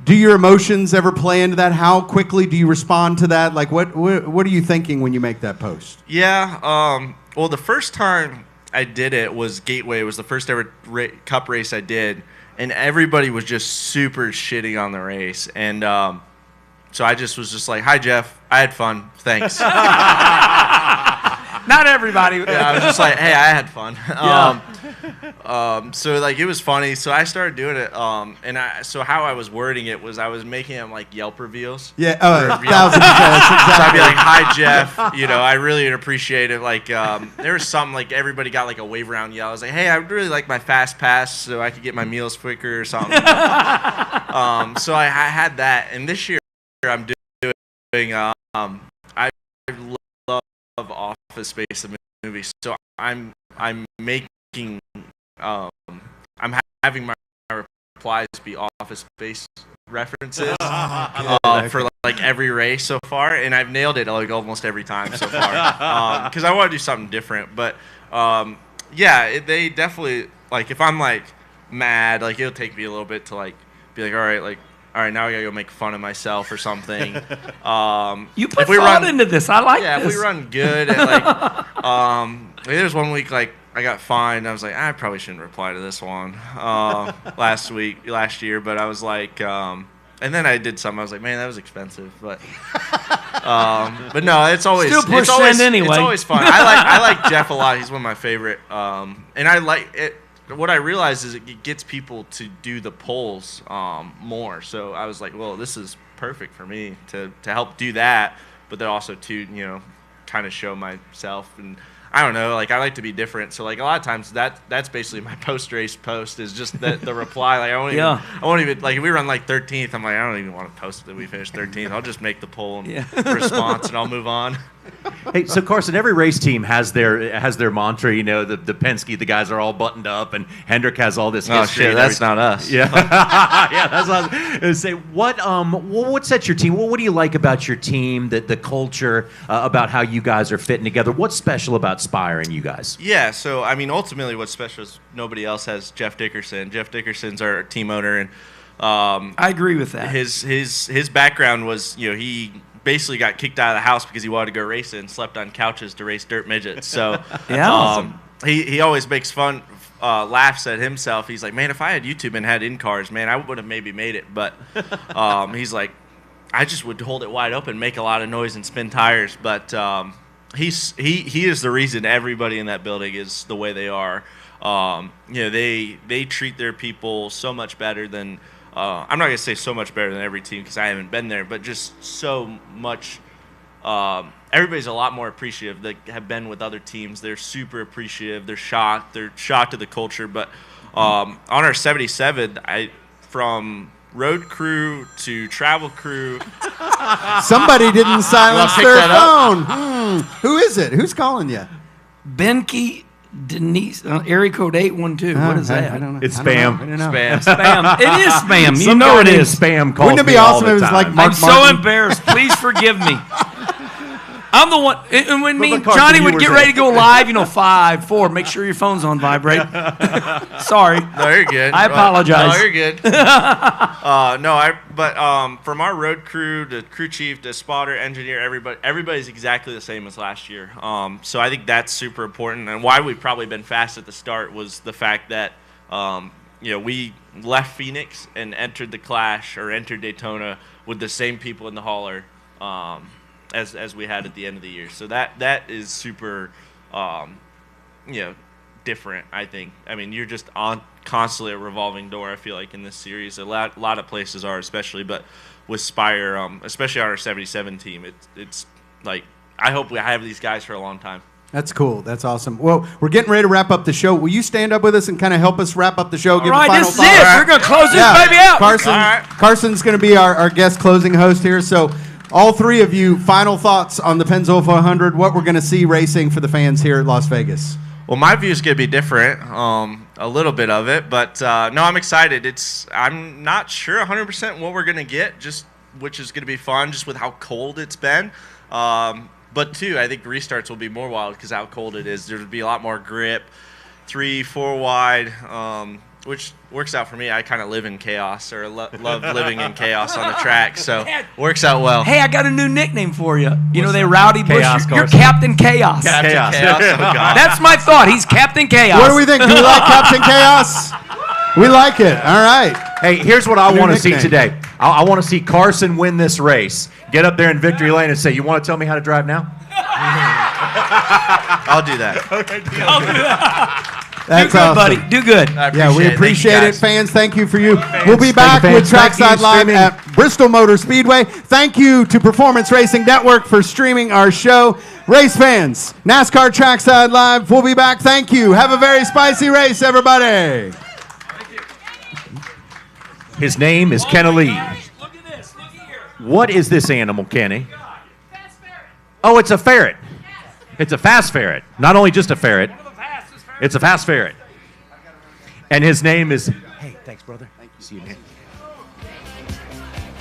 do your emotions ever play into that? How quickly do you respond to that? What are you thinking when you make that post? Yeah. Well, the first time I did it was Gateway. It was the first ever Cup race I did. And everybody was just super shitting on the race. And so I just was just like, hi, Jeff. I had fun. Thanks. Not everybody. Yeah, I was just like, hey, I had fun. Yeah. So it was funny. So I started doing it. So how I was wording it was I was making them Yelp reveals. Yeah. 1,000%. So I'd be like, hi, Jeff. I really appreciate it. There was something everybody got a wave around yell. I was like, hey, I would really like my fast pass so I could get my meals quicker or something. So I had that. And this year I'm doing I love Office Space and movies. So I'm making I'm having my replies be Office Space references for like every race so far, and I've nailed it like almost every time so far. Because I want to do something different, but they definitely like if I'm like mad, like it'll take me a little bit to like be like, all right, now I gotta go make fun of myself or something. You put thought into this. I like this. Yeah, if we run good, and like, there's one week like I got fined. I was like, I probably shouldn't reply to this one last year, but I was like, and then I did something. I was like, man, that was expensive, but no, it's always still push send anyway. It's always fun. I like Jeff a lot. He's one of my favorite, and I like it. What I realized is it gets people to do the polls more. So I was like, well, this is perfect for me to help do that, but then also to kind of show myself. And I don't know, like I like to be different. So like a lot of times that's basically my post-race post is just the reply. Like I won't even like if we run like 13th, I'm like I don't even want to post that we finished 13th. I'll just make the poll and response and I'll move on. Hey, so Carson, every race team has their mantra. The Penske, the guys are all buttoned up, and Hendrick has all this history. Oh shit, that's not us. Yeah, yeah, that's what I was gonna say. What sets your team? What do you like about your team? The culture, about how you guys are fitting together. What's special about Spire and you guys? Yeah, so I mean, ultimately, what's special is nobody else has Jeff Dickerson. Jeff Dickerson's our team owner, and I agree with that. His background was he basically got kicked out of the house because he wanted to go racing and slept on couches to race dirt midgets. So awesome. He always makes fun, laughs at himself. He's like, man, if I had YouTube and had in-cars, man, I would have maybe made it. But he's like, I just would hold it wide open, make a lot of noise and spin tires. But he is the reason everybody in that building is the way they are. They treat their people so much better than I'm not going to say so much better than every team because I haven't been there, but just so much. Everybody's a lot more appreciative that have been with other teams. They're super appreciative. They're shocked. They're shocked at the culture. But on our 77, from road crew to travel crew. Somebody didn't silence their phone. Who is it? Who's calling you? Benke Denise, area code 812. What is that? I don't know. It's spam. Spam. It is spam. Some know it guy named is. Spam calls Wouldn't it be me all awesome the if it was time. like Mark I'm so Martin? embarrassed. Please forgive me. I'm the one. And when me and Carson, Johnny you would were get saying. ready to go live, 5, 4, make sure your phone's on vibrate. Sorry. No, you're good. I apologize. No, you're good. From our road crew to crew chief to spotter, engineer, everybody's exactly the same as last year. So I think that's super important. And why we've probably been fast at the start was the fact that we left Phoenix and entered the Clash or entered Daytona with the same people in the hauler. As we had at the end of the year. So that is super, different, I think. I mean, you're just on constantly a revolving door, I feel like, in this series. A lot of places are, especially, but with Spire, especially on our 77 team, it's like, I hope we have these guys for a long time. That's cool. That's awesome. Well, we're getting ready to wrap up the show. Will you stand up with us and kind of help us wrap up the show? All right, this is it. We're going to close this baby out. Carson's going to be our guest closing host here. So all three of you, final thoughts on the Pennzoil 100, what we're going to see racing for the fans here at Las Vegas. Well, my view is going to be different, a little bit of it, but no, I'm excited. I'm not sure 100% what we're going to get, which is going to be fun, just with how cold it's been. But two, I think restarts will be more wild because how cold it is. There'll be a lot more grip, 3, 4 wide, which works out for me. I kind of live in chaos, or love living in chaos on the track, so works out well. Hey, I got a new nickname for you. They Rowdy Bush. Chaos, You're Carson. Captain Chaos. Chaos. Oh, God. That's my thought. He's Captain Chaos. What do we think? Do we like Captain Chaos? We like it. All right. Hey, here's what I New want to see nickname. today. I want to see Carson win this race. Get up there in victory lane and say, "You want to tell me how to drive now?" I'll do that. That's do good, awesome. buddy. Do good. We appreciate it, fans. Thank you for you. We'll be Thank back you, with fans. Thank you, Trackside Live streaming. at Bristol Motor Speedway. Thank you to Performance Racing Network for streaming our show. Race fans, NASCAR Trackside Live. We'll be back. Thank you. Have a very spicy race, everybody. His name is Kenny Lee. Look at this. Look here. What is this animal, Kenny? Oh, it's a ferret. It's a fast ferret. Not only just a ferret. It's a fast ferret. And his name is... Hey, thanks, brother. Thank you. See you, man.